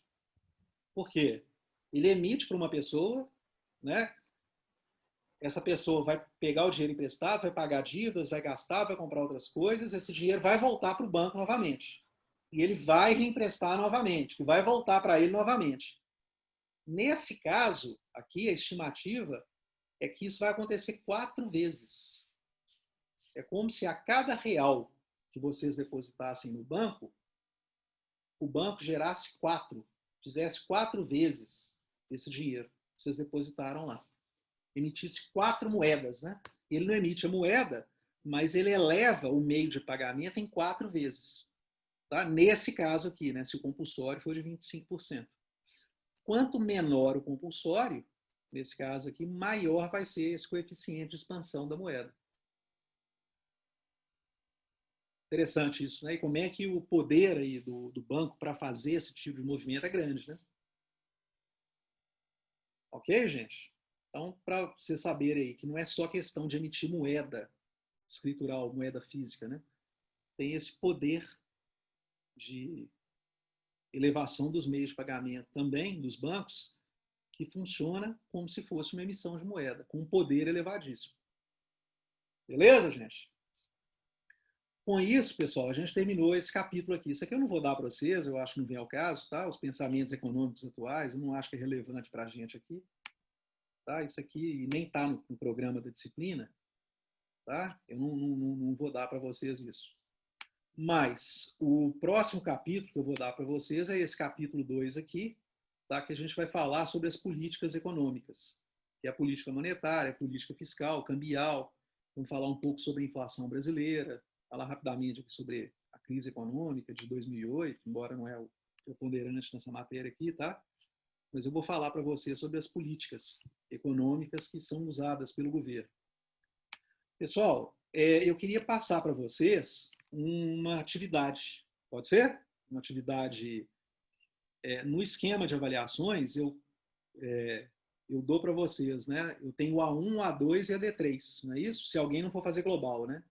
Por quê? Ele emite para uma pessoa, né? Essa pessoa vai pegar o dinheiro emprestado, vai pagar dívidas, vai gastar, vai comprar outras coisas, esse dinheiro vai voltar para o banco novamente. E ele vai reemprestar novamente, que vai voltar para ele novamente. Nesse caso, aqui, a estimativa é que isso vai acontecer 4 vezes. É como se a cada R$1 que vocês depositassem no banco, o banco gerasse 4, fizesse 4 vezes esse dinheiro que vocês depositaram lá. Emitisse 4 moedas, né? Ele não emite a moeda, mas ele eleva o meio de pagamento em 4 vezes. Tá? Nesse caso aqui, né? Se o compulsório for de 25%. Quanto menor o compulsório, nesse caso aqui, maior vai ser esse coeficiente de expansão da moeda. Interessante isso, né? E como é que o poder aí do banco para fazer esse tipo de movimento é grande, né? Ok, gente? Então, para vocês saberem aí que não é só questão de emitir moeda escritural, moeda física, né? Tem esse poder de elevação dos meios de pagamento também dos bancos, que funciona como se fosse uma emissão de moeda, com um poder elevadíssimo. Beleza, gente? Com isso, pessoal, a gente terminou esse capítulo aqui. Isso aqui eu não vou dar para vocês, eu acho que não vem ao caso, tá? Os pensamentos econômicos atuais, eu não acho que é relevante para a gente aqui. Tá? Isso aqui nem está no programa da disciplina, tá? Eu não vou dar para vocês isso. Mas o próximo capítulo que eu vou dar para vocês é esse capítulo 2 aqui, tá? Que a gente vai falar sobre as políticas econômicas, que é a política monetária, a política fiscal, cambial. Vamos falar um pouco sobre a inflação brasileira, falar rapidamente aqui sobre a crise econômica de 2008, embora não é o preponderante nessa matéria aqui, tá? Mas eu vou falar para vocês sobre as políticas econômicas que são usadas pelo governo. Pessoal, eu queria passar para vocês uma atividade, pode ser? Uma atividade no esquema de avaliações, eu dou para vocês, né? Eu tenho o A1, o A2 e a D3, não é isso? Se alguém não for fazer global, né?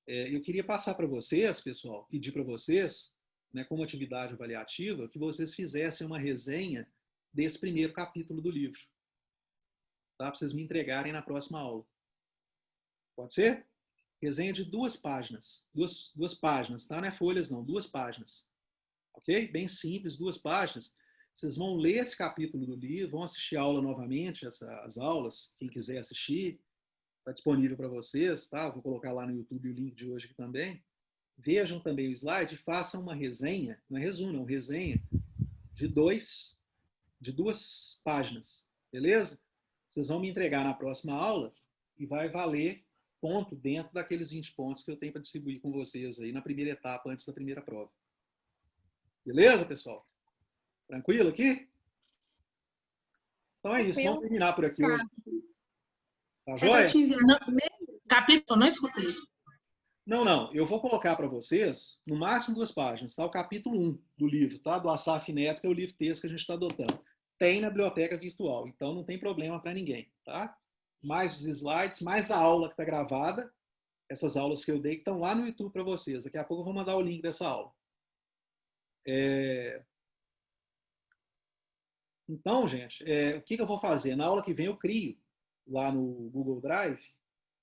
Eu queria passar para vocês, pessoal, pedir para vocês, né, como atividade avaliativa, que vocês fizessem uma resenha desse primeiro capítulo do livro, tá? Para vocês me entregarem na próxima aula. Pode ser? Resenha de 2 páginas. Duas páginas, tá? Não é folhas, não. 2 páginas. Ok? Bem simples, 2 páginas. Vocês vão ler esse capítulo do livro, vão assistir a aula novamente, as aulas, quem quiser assistir. Está disponível para vocês, tá? Vou colocar lá no YouTube o link de hoje aqui também. Vejam também o slide e façam uma resenha, não é resumo, não, resenha de 2 páginas, beleza? Vocês vão me entregar na próxima aula e vai valer ponto dentro daqueles 20 pontos que eu tenho para distribuir com vocês aí na primeira etapa, antes da primeira prova. Beleza, pessoal? Tranquilo aqui? Então é isso, vamos terminar por aqui hoje. Tá joia? Capítulo, não escutei. Não. Eu vou colocar para vocês, no máximo 2 páginas, tá? O capítulo 1 do livro, tá? Do Assaf Neto, que é o livro texto que a gente está adotando. Tem na biblioteca virtual, então não tem problema para ninguém, tá? Mais os slides, mais a aula que está gravada, essas aulas que eu dei, que estão lá no YouTube para vocês. Daqui a pouco eu vou mandar o link dessa aula. Então, gente, o que eu vou fazer? Na aula que vem eu crio, lá no Google Drive,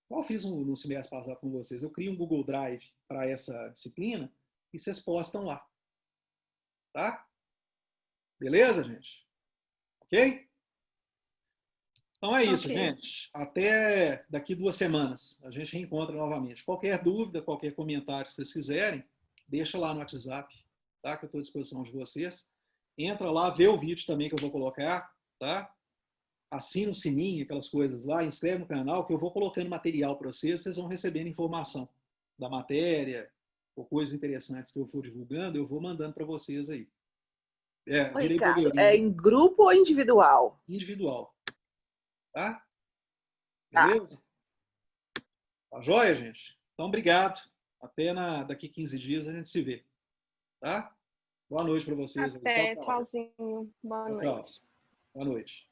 igual eu fiz no semestre passado com vocês, eu crio um Google Drive para essa disciplina e vocês postam lá. Tá? Beleza, gente? Ok? Então é isso, gente. Até daqui 2 semanas. A gente reencontra novamente. Qualquer dúvida, qualquer comentário que vocês quiserem, deixa lá no WhatsApp, tá? Que eu estou à disposição de vocês. Entra lá, vê o vídeo também que eu vou colocar, tá? Assina o sininho, aquelas coisas lá, inscreve no canal, que eu vou colocando material para vocês vão recebendo informação da matéria, ou coisas interessantes que eu for divulgando, eu vou mandando para vocês aí. Ricardo, em grupo ou individual? Individual. Tá? Beleza? Tá joia, gente? Então, obrigado. Até daqui 15 dias a gente se vê. Tá? Boa noite para vocês. Até, tchauzinho. Boa noite. Boa noite.